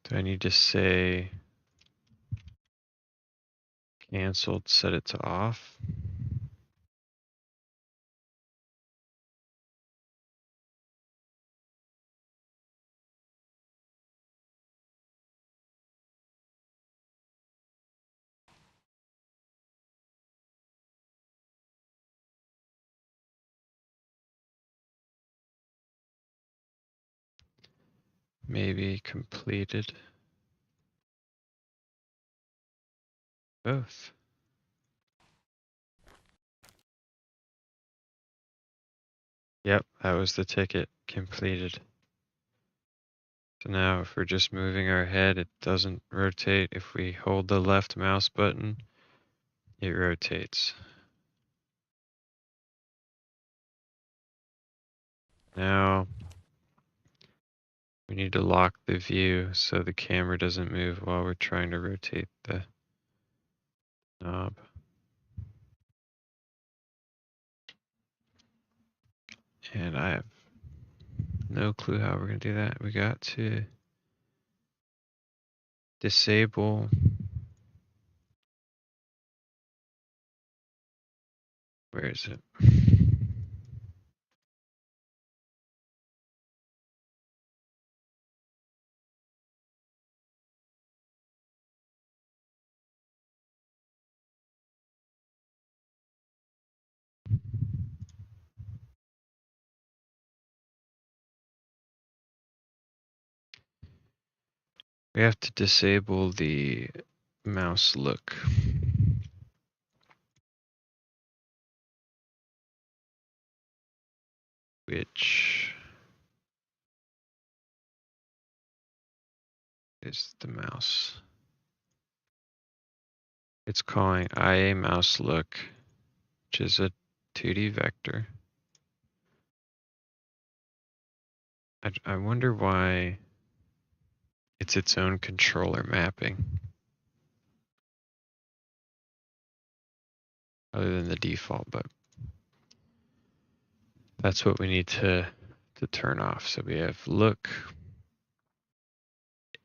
Do I need to say canceled, set it to off? Maybe completed. Both. Yep, that was the ticket. Completed. So now if we're just moving our head, it doesn't rotate. If we hold the left mouse button, it rotates. Now we need to lock the view so the camera doesn't move while we're trying to rotate the knob. And I have no clue how we're going to do that. We got to disable. Where is it? We have to disable the mouse look. Which is the mouse. It's calling IA mouse look, which is a 2D vector. I wonder why it's its own controller mapping, other than the default, but that's what we need to turn off. So we have look,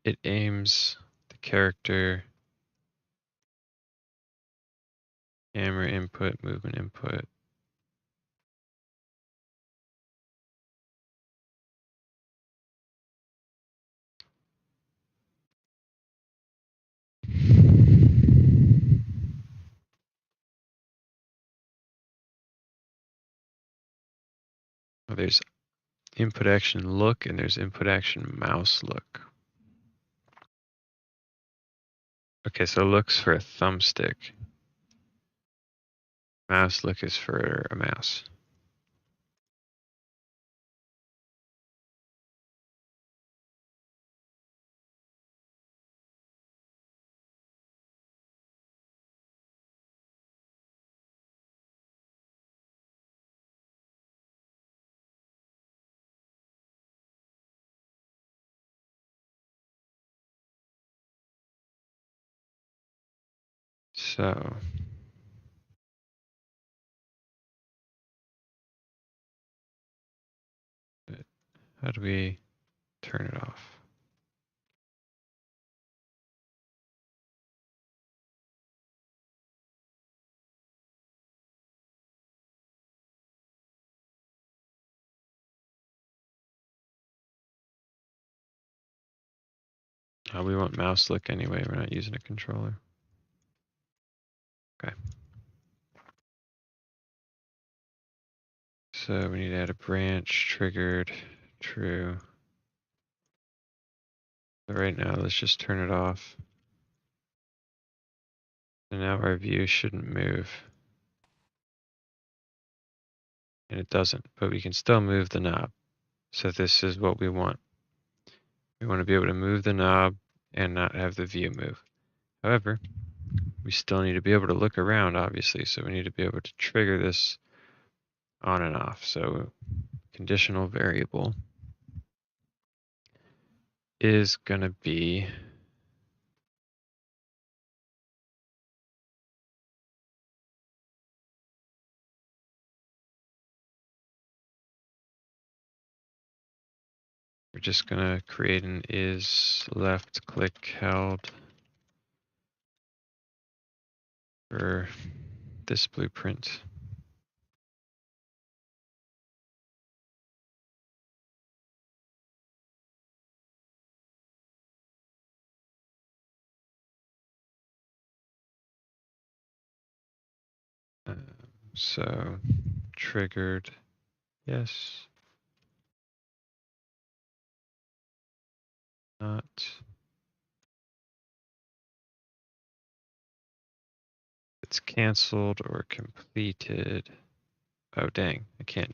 it aims the character, camera input, movement input. Well, there's input action look and there's input action mouse look. Okay, so looks for a thumbstick. Mouse look is for a mouse. So how do we turn it off? We want mouse look anyway. We're not using a controller. Okay. So we need to add a branch, triggered, true. So right now, let's just turn it off. And now our view shouldn't move. And it doesn't, but we can still move the knob. So this is what we want. We want to be able to move the knob and not have the view move. However, we still need to be able to look around, obviously. So we need to be able to trigger this on and off. So conditional variable is going to be we're just going to create an is left click held for this blueprint. So triggered, yes, not. It's canceled or completed. Oh, dang, I can't.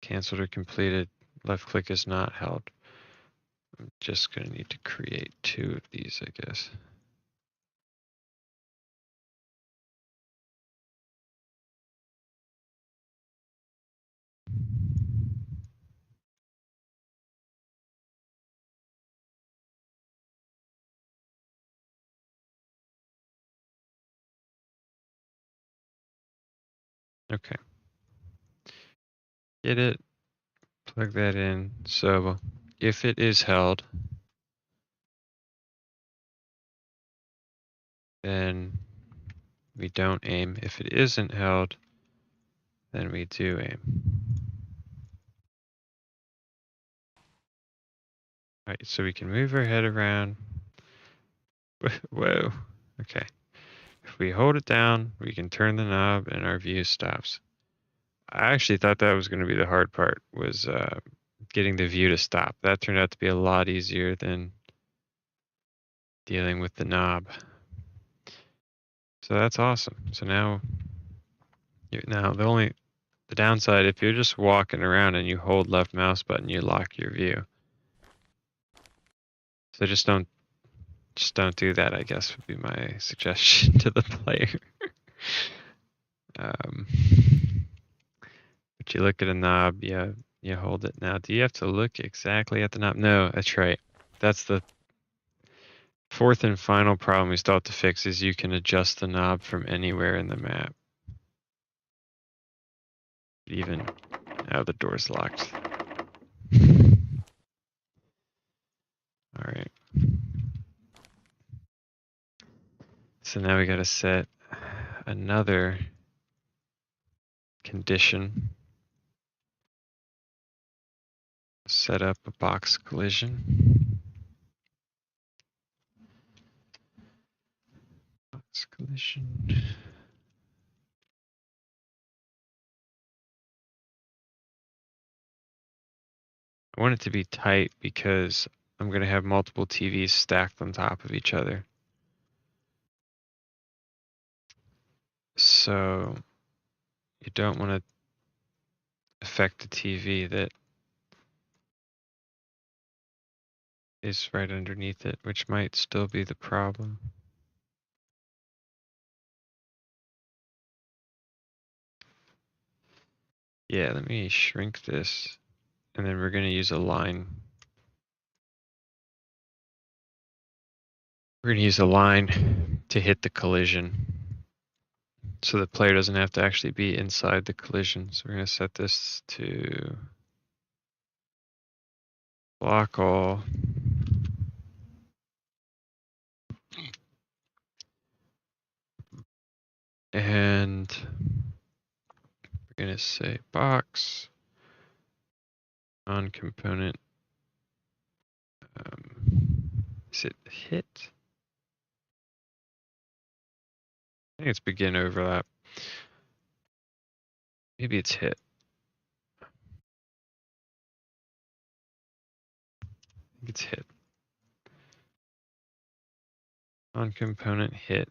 Canceled or completed, left click is not held. I'm just gonna need to create 2 of these, I guess. Okay, get it, plug that in. So if it is held, then we don't aim. If it isn't held, then we do aim. All right, so we can move our head around. Whoa, okay. If we hold it down, we can turn the knob and our view stops. I actually thought that was going to be the hard part, was getting the view to stop. That turned out to be a lot easier than dealing with the knob. So that's awesome. So now the downside, if you're just walking around and you hold left mouse button, you lock your view. So just don't do that, I guess, would be my suggestion to the player. But you look at a knob, you hold it. Now, do you have to look exactly at the knob? No, that's right. That's the fourth and final problem we still have to fix, is you can adjust the knob from anywhere in the map. Even now the door's locked. All right. So now we got to set another condition. Set up a box collision. Collision. I want it to be tight because I'm going to have multiple TVs stacked on top of each other. So you don't want to affect the TV that is right underneath it, which might still be the problem. Yeah, let me shrink this, and then we're going to use a line. We're going to use a line to hit the collision, so the player doesn't have to actually be inside the collision. So we're going to set this to block all. And we're going to say box on component. Is it hit? I think it's begin overlap. Maybe it's hit. I think it's hit. On component hit.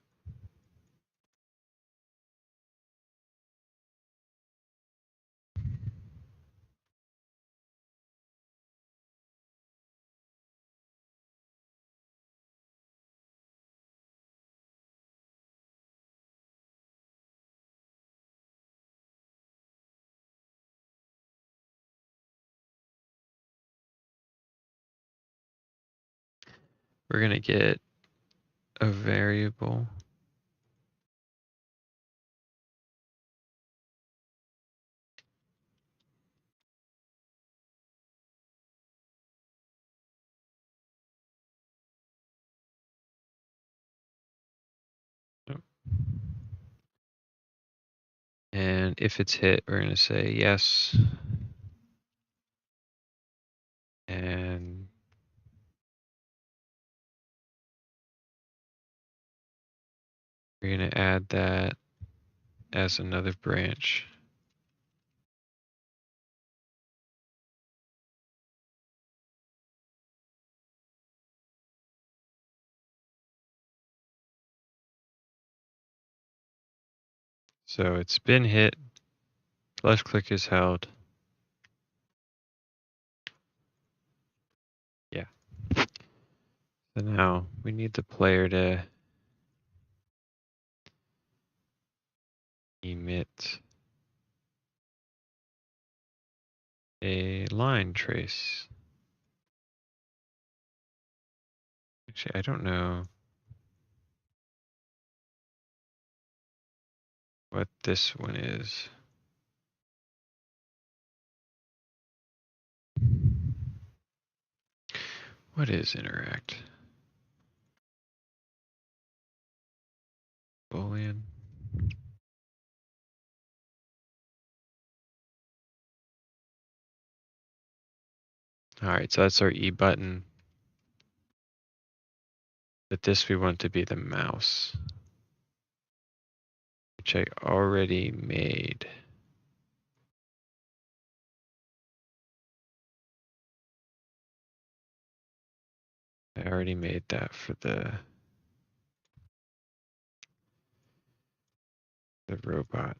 We're going to get a variable. And if it's hit, we're going to say yes. And we're going to add that as another branch. So it's been hit. Left click is held. Yeah. So now we need the player to emit a line trace. Actually, I don't know what this one is. What is interact? Boolean. All right, so that's our E button. But this we want to be the mouse, which I already made. I already made that for the robot.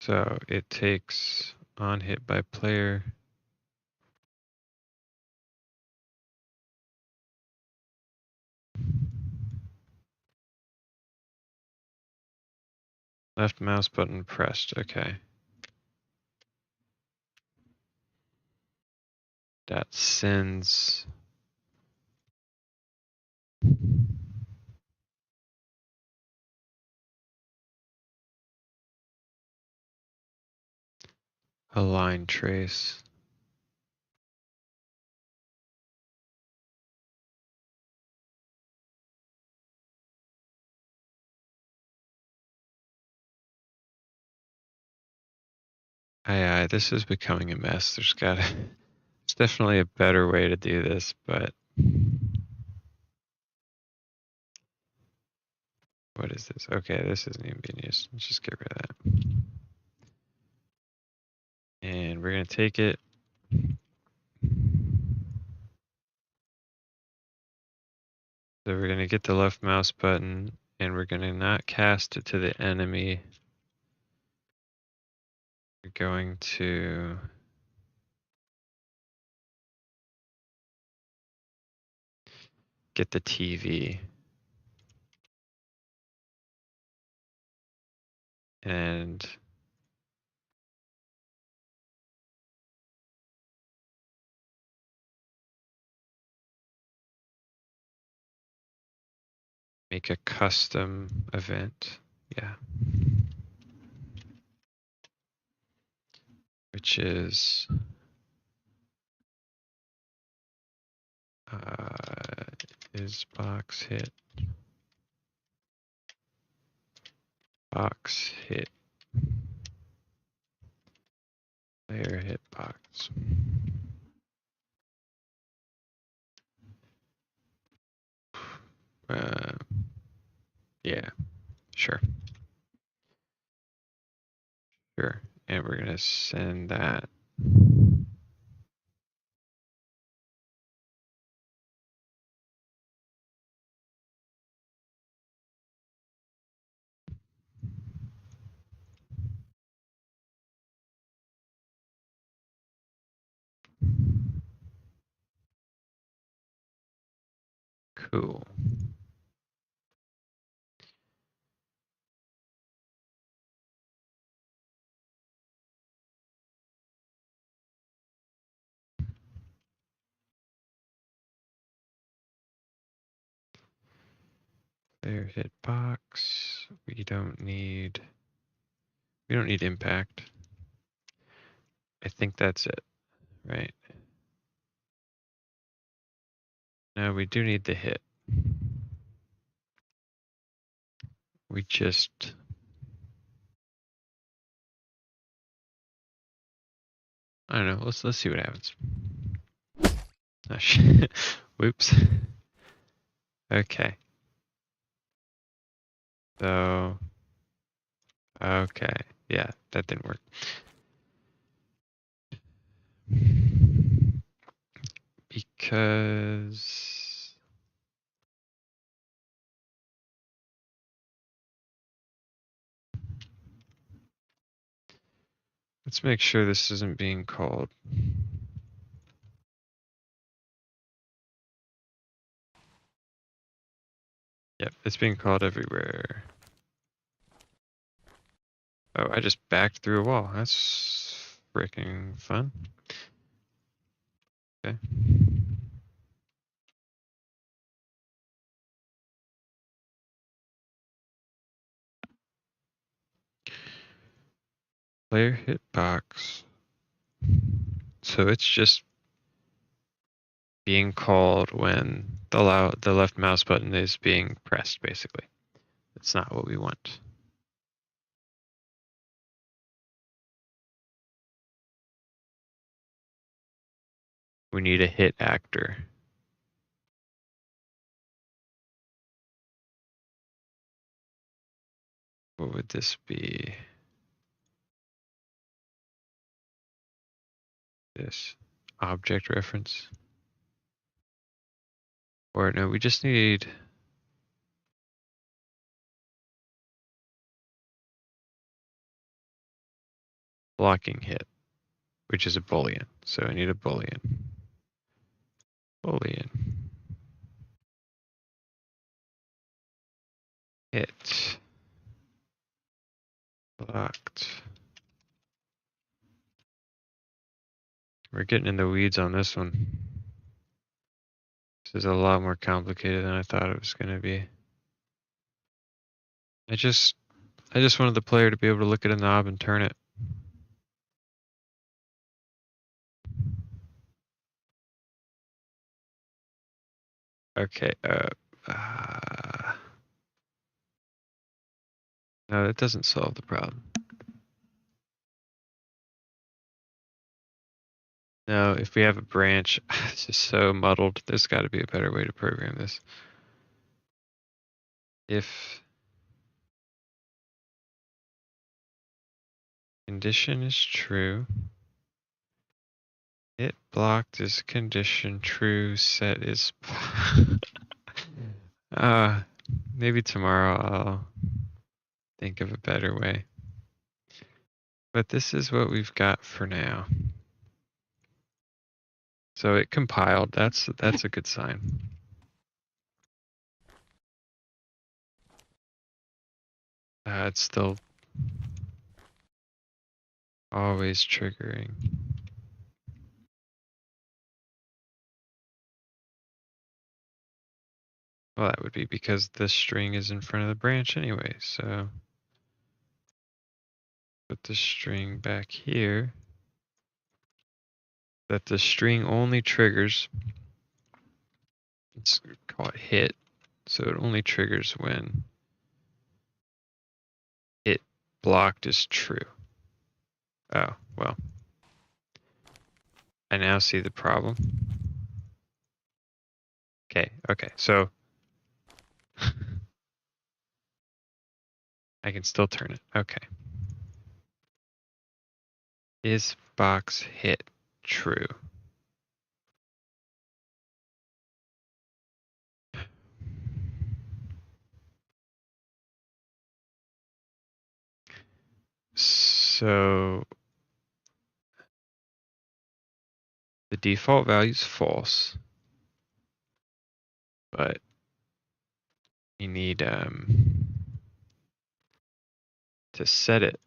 So it takes on hit by player. Left mouse button pressed, okay. That sends a line trace. This is becoming a mess. There's gotta It's definitely a better way to do this, but what is this? Okay, this isn't even being used. Let's just get rid of that. And we're gonna take it. So we're gonna get the left mouse button and we're gonna not cast it to the enemy. We're going to get the TV. And make a custom event. Yeah. Which is is box hit player hit box. Yeah, sure. Sure. And we're gonna send that. Cool. Player hit box. We don't need impact. I think that's it, right? No, we do need the hit. We just I don't know. Let's see what happens. Oh, shit. Whoops. Okay. So okay. Yeah, that didn't work. Because let's make sure this isn't being called. Yep, it's being called everywhere. Oh, I just backed through a wall. That's freaking fun. Okay. Player hit box. So it's just being called when the left mouse button is being pressed, basically. That's not what we want. We need a hit actor. What would this be? This object reference. Or no, we just need blocking hit, which is a boolean. So I need a boolean. Boolean. Hit. Blocked. We're getting in the weeds on this one. This is a lot more complicated than I thought it was going to be. I just wanted the player to be able to look at a knob and turn it. Okay. No, that doesn't solve the problem. No, if we have a branch, it's just so muddled. There's got to be a better way to program this. If condition is true, it blocked is condition true, set is... maybe tomorrow I'll think of a better way. But this is what we've got for now. So it compiled. That's a good sign. It's still always triggering. Well, that would be because the string is in front of the branch anyway, so put the string back here. That the string only triggers, let's call it hit, so it only triggers when it blocked is true. Oh, well. I now see the problem. Okay, so I can still turn it. Okay. Is box hit true? So the default value is false, but you need to set it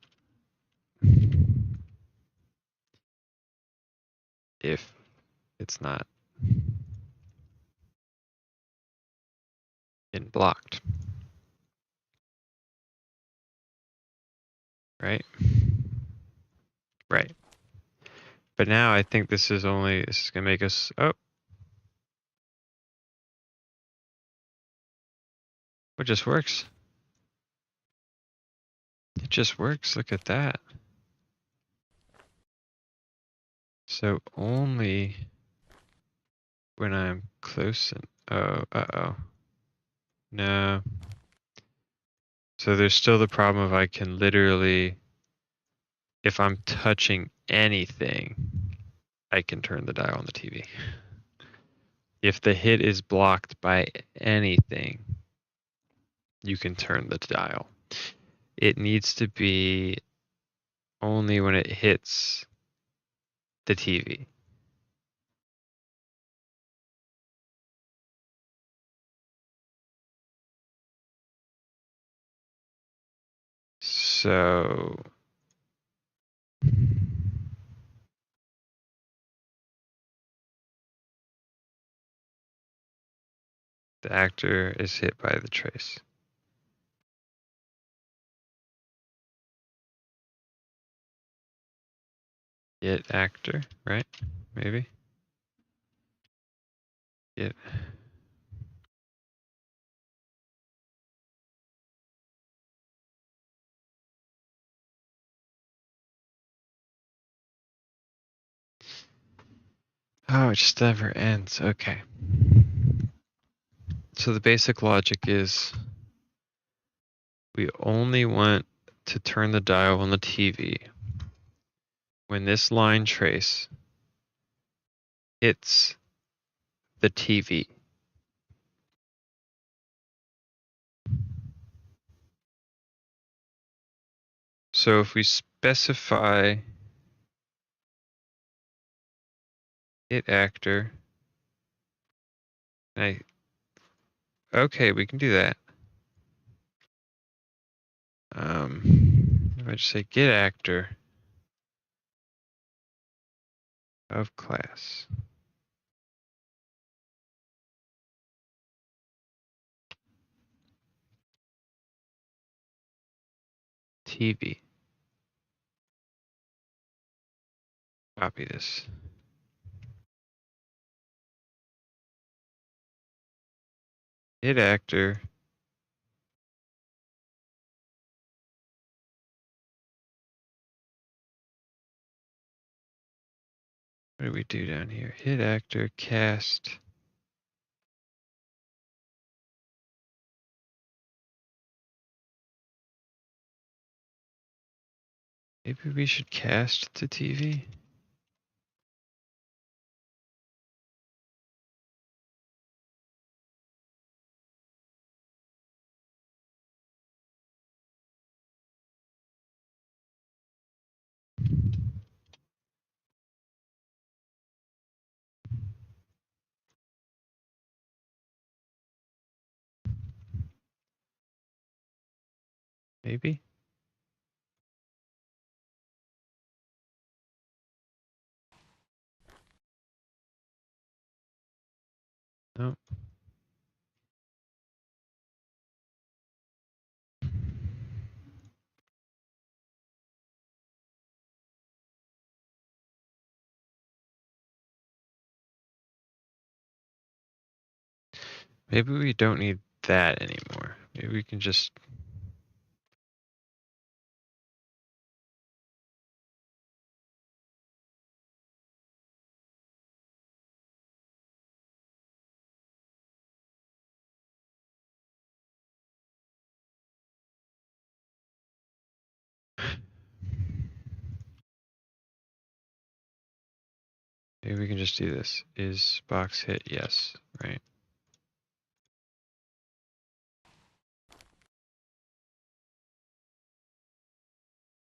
if it's not been blocked, right? Right. But now I think this is gonna make us, oh, it just works. It just works, look at that. So only when I'm close and, oh, uh-oh. No. So there's still the problem of I can literally, if I'm touching anything, I can turn the dial on the TV. If the hit is blocked by anything, you can turn the dial. It needs to be only when it hits the TV. So the actor is hit by the trace. Get actor, right? Maybe. Get. Oh, it just never ends. Okay. So the basic logic is we only want to turn the dial on the TV when this line trace hits the TV. So if we specify hit actor, okay, we can do that. If I just say get actor of class. TV. Copy this. Hit actor. What do we do down here? Hit actor, cast. Maybe we should cast to TV? Maybe? No. Maybe we don't need that anymore. Maybe we can just... Maybe we can just do this. Is box hit? Yes, right?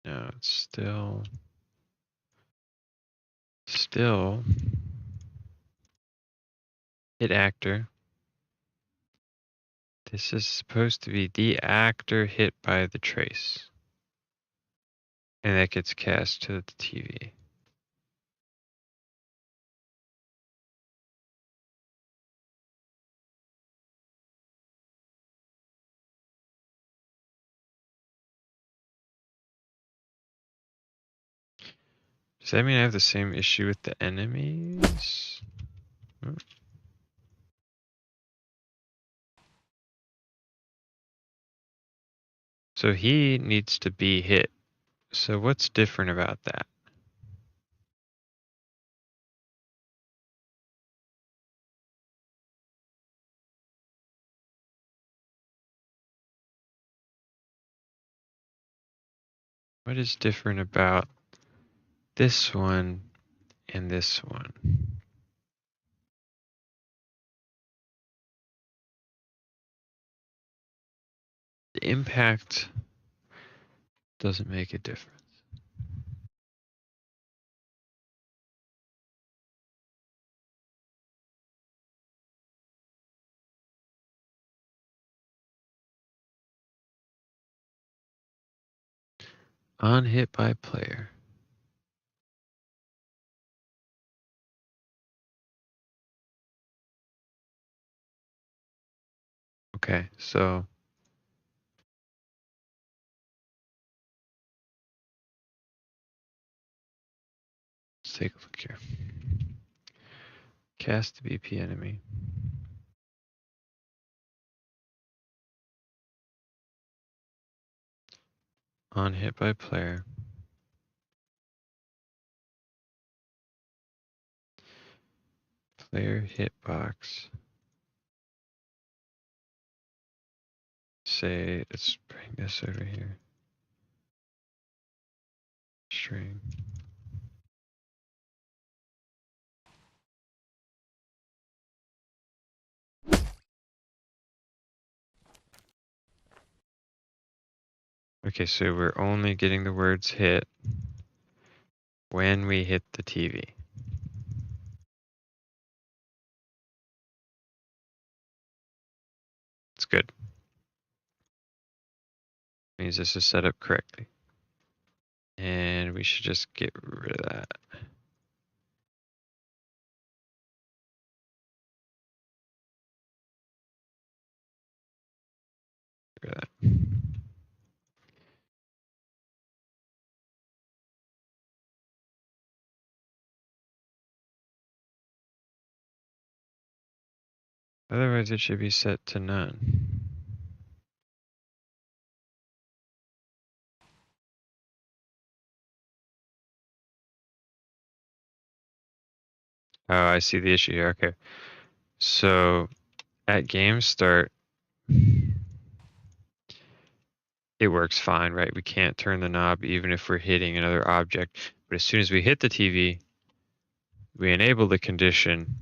No, it's still hit actor. This is supposed to be the actor hit by the trace. And that gets cast to the TV. Does that mean I have the same issue with the enemies? So he needs to be hit. So what's different about that? What is different about this one and this one? The impact doesn't make a difference. On hit by player. Okay, so let's take a look here. Cast the BP enemy. On hit by player. Player hitbox. Say, let's bring this over here. String. Okay, so we're only getting the words hit when we hit the TV. It's good. Means this is set up correctly. And we should just get rid of that. Get rid of that. Otherwise, it should be set to none. Oh, I see the issue here. Okay. So at game start, it works fine, right? We can't turn the knob even if we're hitting another object. But as soon as we hit the TV, we enable the condition,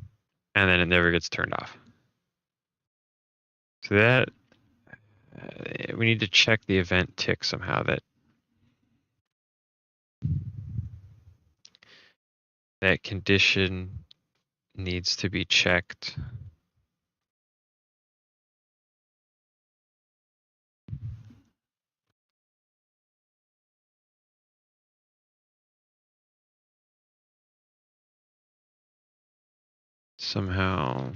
and then it never gets turned off. So that we need to check the event tick somehow, that condition needs to be checked. Somehow.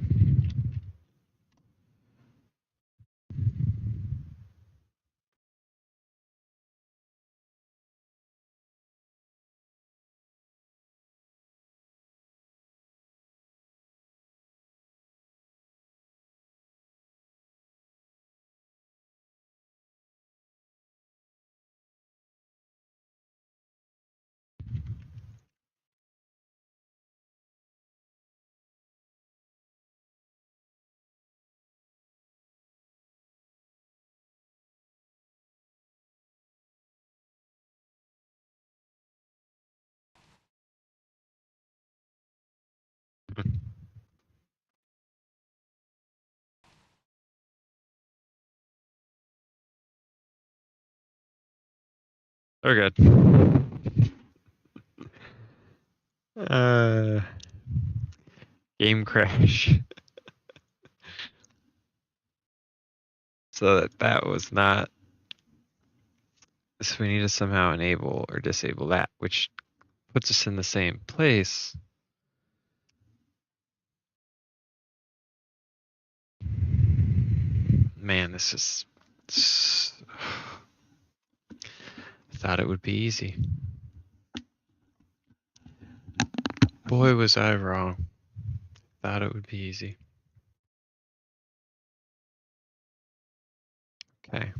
Oh, good. Uh, game crash. So that was not. So we need to somehow enable or disable that, which puts us in the same place. Man, this is. I thought it would be easy. Boy, was I wrong. Thought it would be easy. Okay.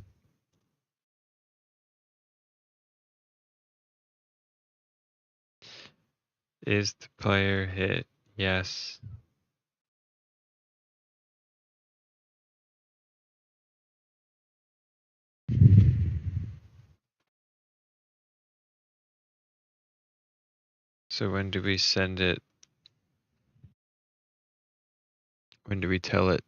Is the player hit? Yes. So when do we send it? When do we tell it?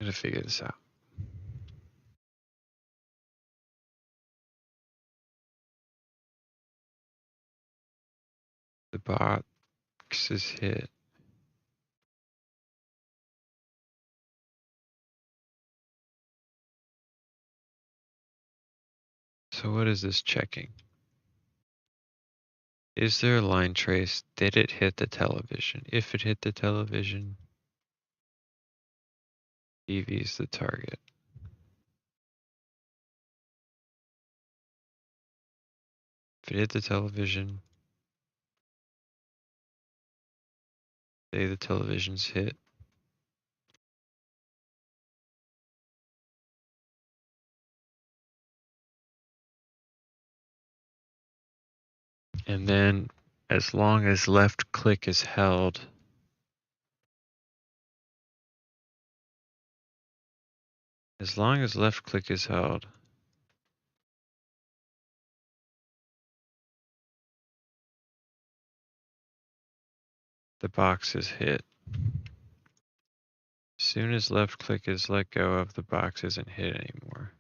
I gotta figure this out. The box is hit. So what is this checking? Is there a line trace? Did it hit the television? If it hit the television, TV is the target. If it hit the television, say the television's hit. And then as long as left click is held, as long as left click is held, the box is hit. As soon as left click is let go of, the box isn't hit anymore.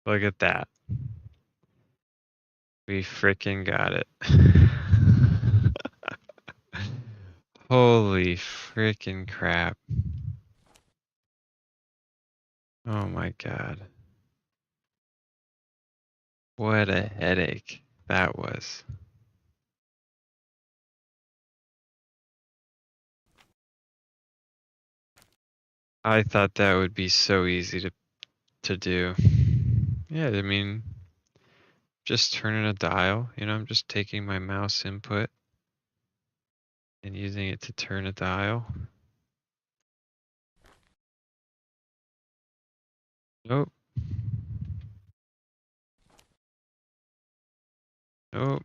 Look at that. We freaking got it. Holy freaking crap. Oh my god. What a headache that was. I thought that would be so easy to do. Yeah, I mean, just turning a dial, I'm just taking my mouse input and using it to turn a dial. Nope. Nope.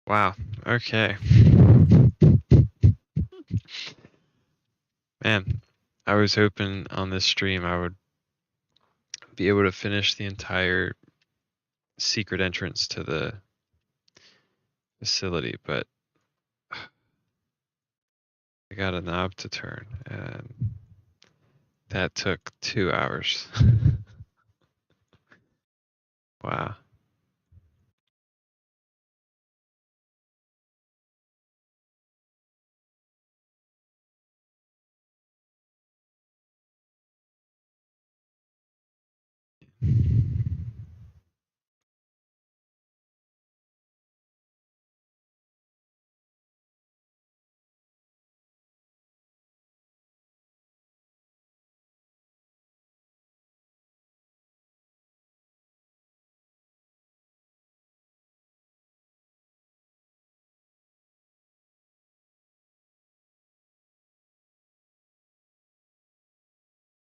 Wow. Okay. Man, I was hoping on this stream I would be able to finish the entire secret entrance to the facility, but I got a knob to turn, and that took 2 hours. Wow.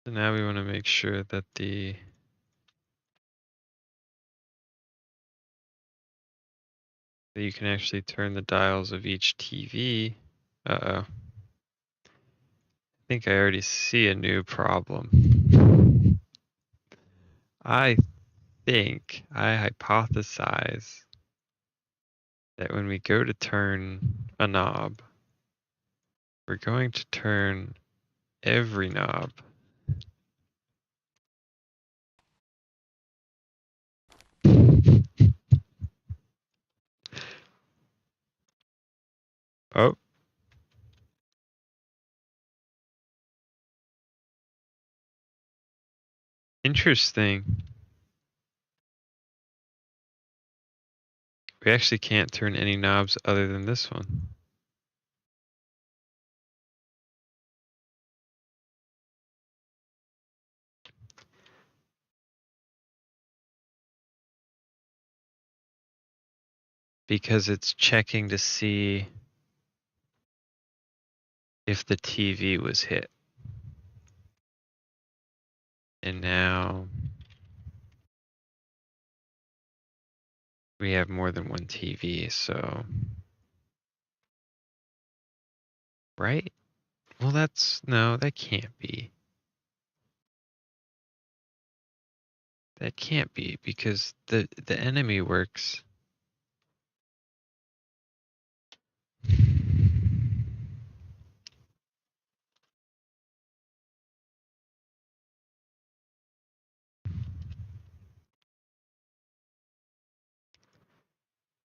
So now we want to make sure that that you can actually turn the dials of each TV. Uh-oh. I think I already see a new problem. I hypothesize that when we go to turn a knob, we're going to turn every knob. Oh. Interesting. We actually can't turn any knobs other than this one. Because it's checking to see if the TV was hit. And now we have more than one TV, so. Right? Well, no, that can't be. That can't be because the enemy works.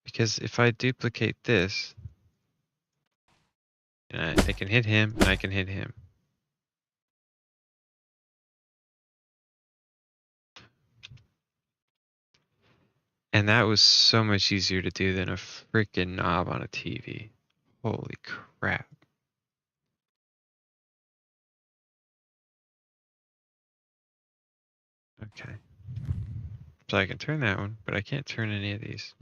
Because if I duplicate this, and I can hit him, and I can hit him. And that was so much easier to do than a freaking knob on a TV. Holy crap. Okay. So I can turn that one, but I can't turn any of these.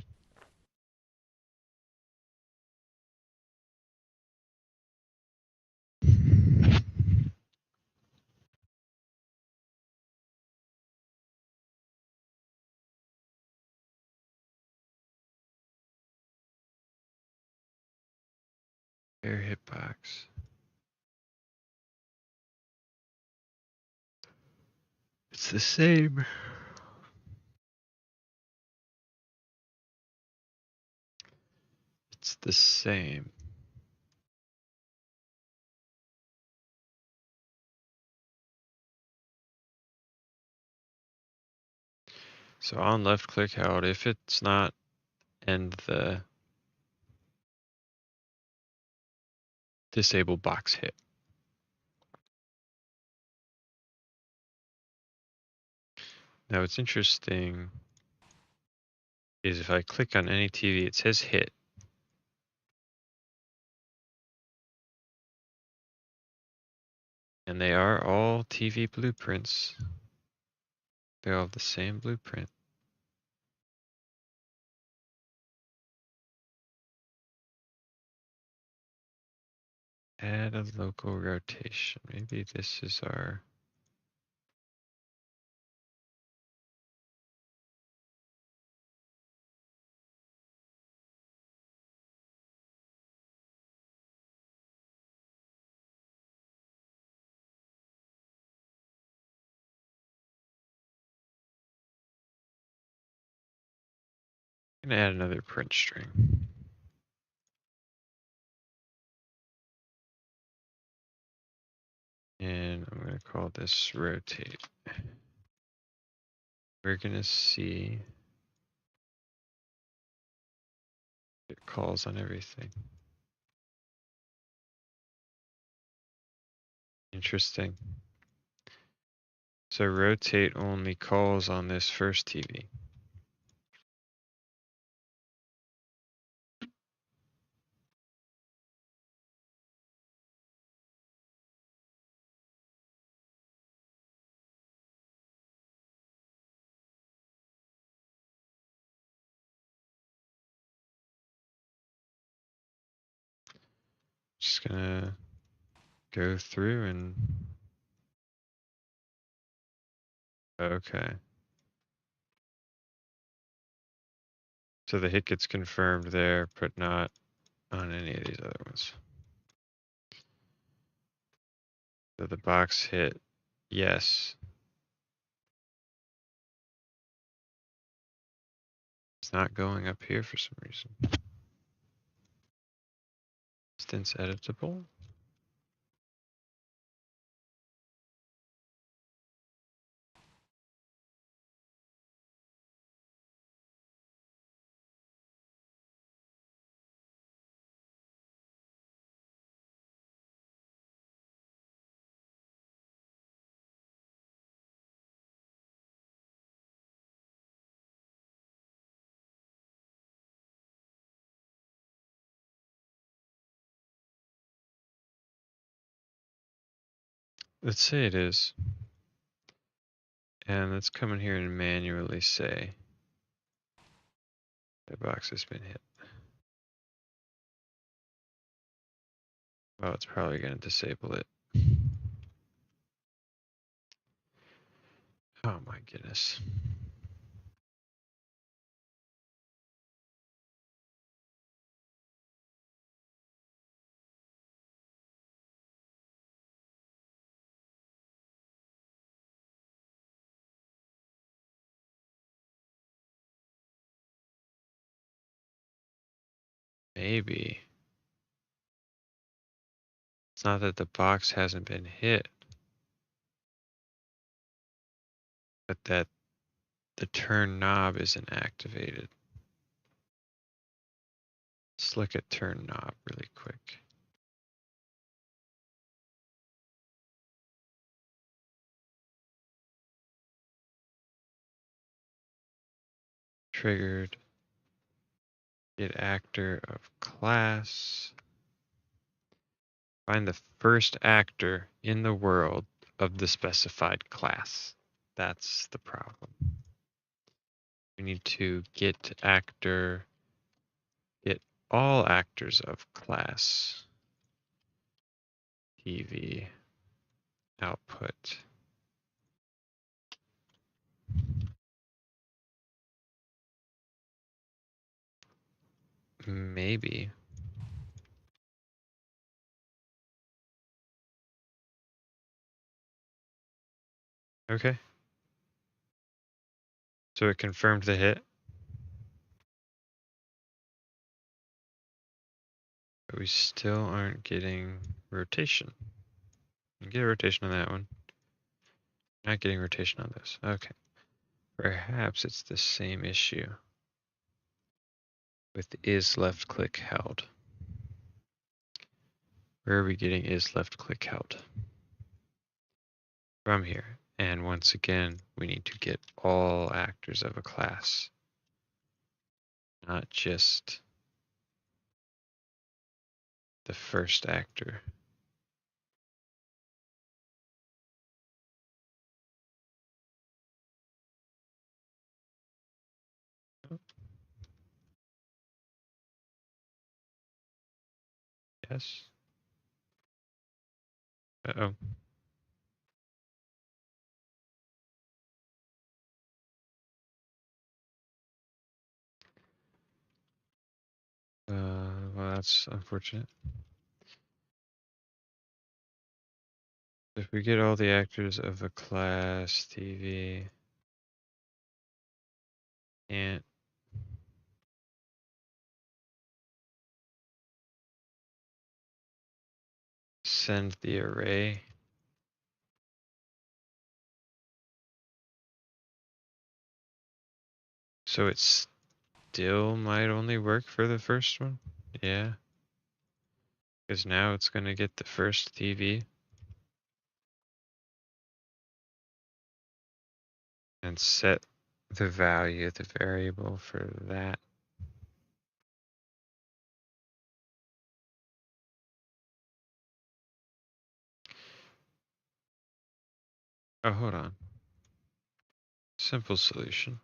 Air hitbox. It's the same. It's the same. So on left click held, if it's not end the disable box hit. Now what's interesting is if I click on any TV, it says hit. And they are all TV blueprints. They all have the same blueprint. Add a local rotation. Maybe this is our... I'm gonna add another print string. And I'm gonna call this rotate. We're gonna see it calls on everything. Interesting. So rotate only calls on this first TV. Just gonna go through and... Okay. So the hit gets confirmed there, but not on any of these other ones. So the box hit, yes. It's not going up here for some reason. Instance editable. Let's say it is. And let's come in here and manually say the box has been hit. Well, it's probably going to disable it. Oh my goodness. Maybe. It's not that the box hasn't been hit, but that the turn knob isn't activated. Let's look at turn knob really quick. Triggered. Get actor of class. Find the first actor in the world of the specified class. That's the problem. We need to get actor, get all actors of class TV output. Maybe. Okay. So it confirmed the hit. But we still aren't getting rotation. We get a rotation on that one. Not getting rotation on this. Okay. Perhaps it's the same issue with is left click held. Where are we getting is left click held? From here. And once again, we need to get all actors of a class, not just the first actor. Yes. Uh-oh. Well, that's unfortunate. If we get all the actors of a class, TV can't send the array. So it still might only work for the first one. Yeah. Because now it's going to get the first TV and set the value of the variable for that. Oh, hold on. Simple solution.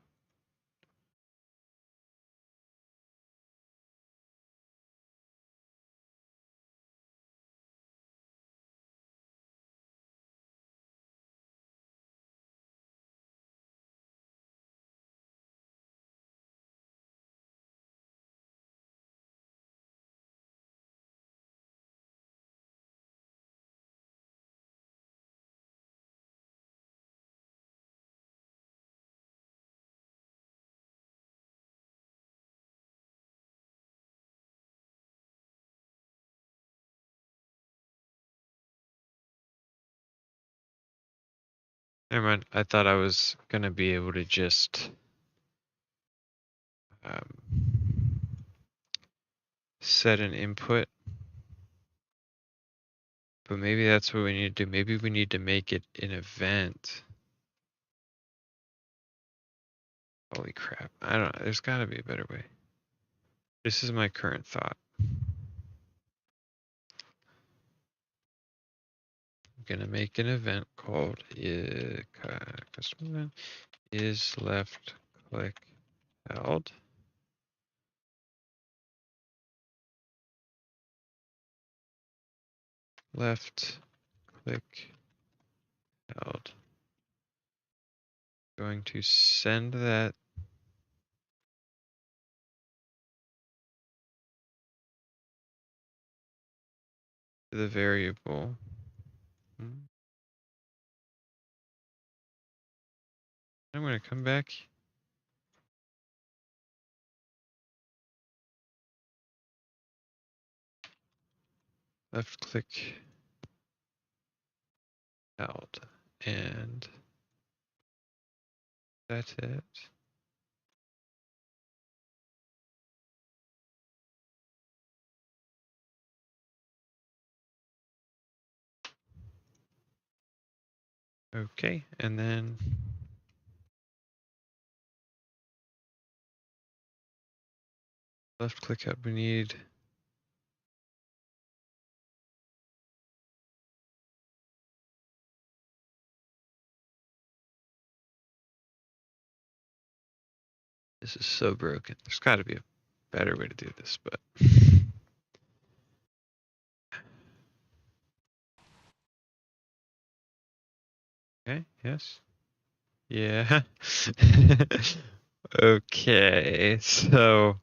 Never mind. I thought I was going to be able to just set an input. But maybe that's what we need to do. Maybe we need to make it an event. Holy crap. I don't know. There's got to be a better way. This is my current thought. I'm going to make an event called custom event is left click held. Left click held. Going to send that to the variable. I'm going to come back. Left click held. And that's it. Okay, and then left click up, we need this is so broken. There's got to be a better way to do this, but okay, yes. Yeah. Okay, so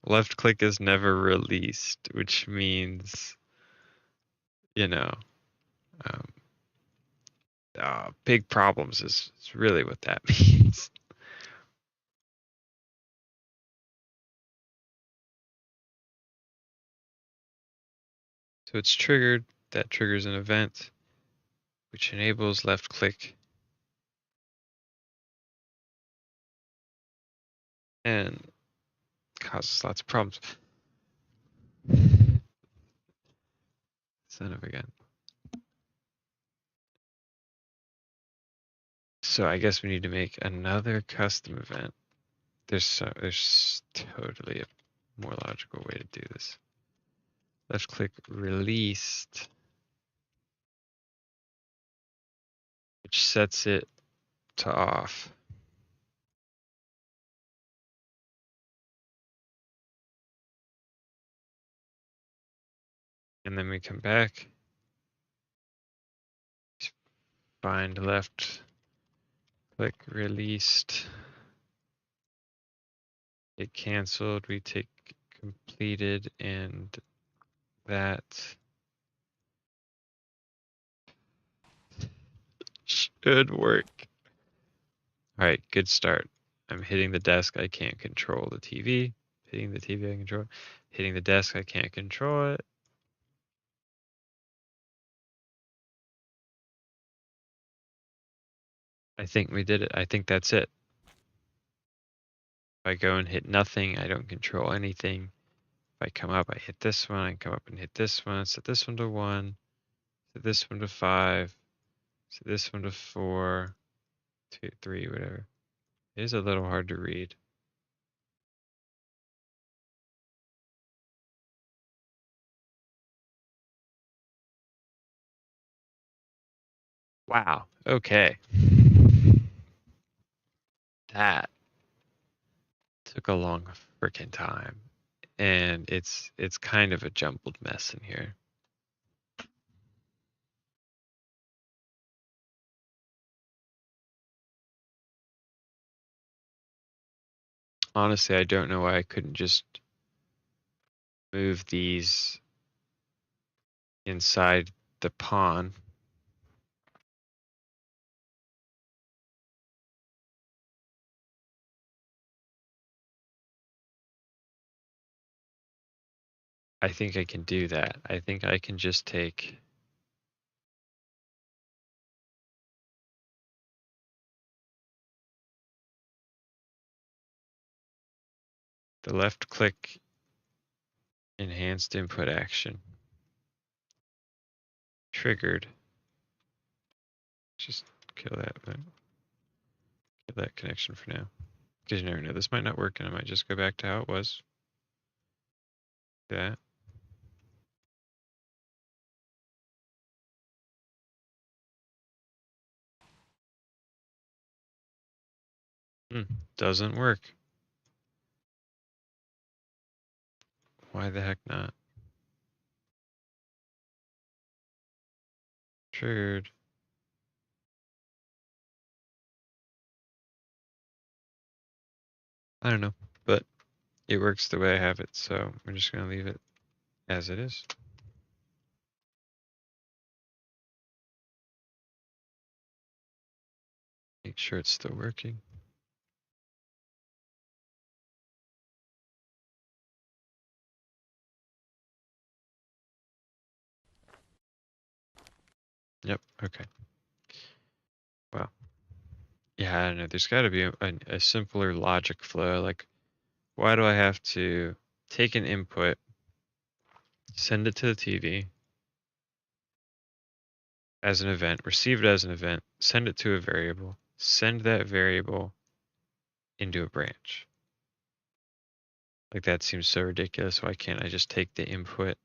left click is never released, which means, you know, um, big problems is really what that means. So it's triggered, that triggers an event, which enables left click and causes lots of problems. Son of a gun. So I guess we need to make another custom event. There's totally a more logical way to do this. Left click released, which sets it to off. And then we come back, find left click released. It canceled. We take completed, and that should work. All right, good start. I'm hitting the desk. I can't control the TV. Hitting the TV, I can control it. Hitting the desk, I can't control it. I think we did it. I think that's it. If I go and hit nothing, I don't control anything. If I come up, I hit this one. I come up and hit this one. Set this one to 1. Set this one to 5. Set this one to 4. 2, 3, whatever. It is a little hard to read. Wow. Okay. That took a long freaking time. And it's kind of a jumbled mess in here. Honestly, I don't know why I couldn't just move these inside the pawn. I think I can do that. I think I can just take the left click enhanced input action. Triggered. Just kill that connection for now. Because you never know, this might not work and I might just go back to how it was. That. Doesn't work. Why the heck not? Triggered. I don't know, but it works the way I have it, so we're just gonna leave it as it is. Make sure it's still working. Yep, okay. Wow. Yeah, I don't know. There's got to be a simpler logic flow. Like, why do I have to take an input, send it to the TV as an event, receive it as an event, send it to a variable, send that variable into a branch? Like, that seems so ridiculous. Why can't I just take the input,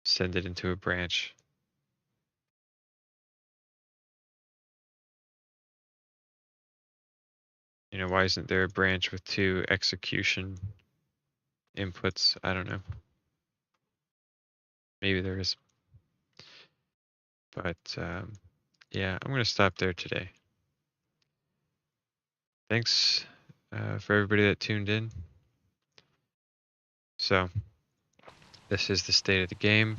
send it into a branch? You know, why isn't there a branch with 2 execution inputs? I don't know. Maybe there is. But yeah, I'm going to stop there today. Thanks for everybody that tuned in. So, this is the state of the game.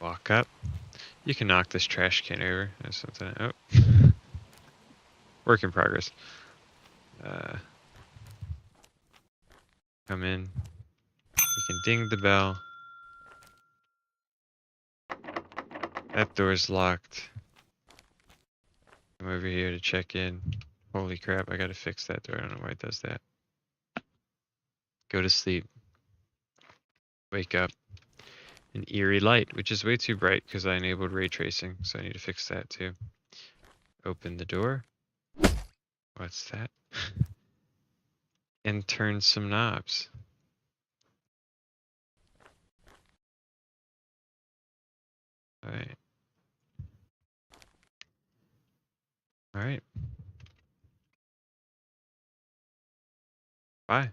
Walk up. You can knock this trash can over. That's something. Oh. Work in progress. Come in. We can ding the bell. That door's locked. Come over here to check in. Holy crap, I gotta fix that door. I don't know why it does that. Go to sleep. Wake up. An eerie light, which is way too bright because I enabled ray tracing, so I need to fix that too. Open the door. What's that? And turn some knobs. Alright. Alright. Bye.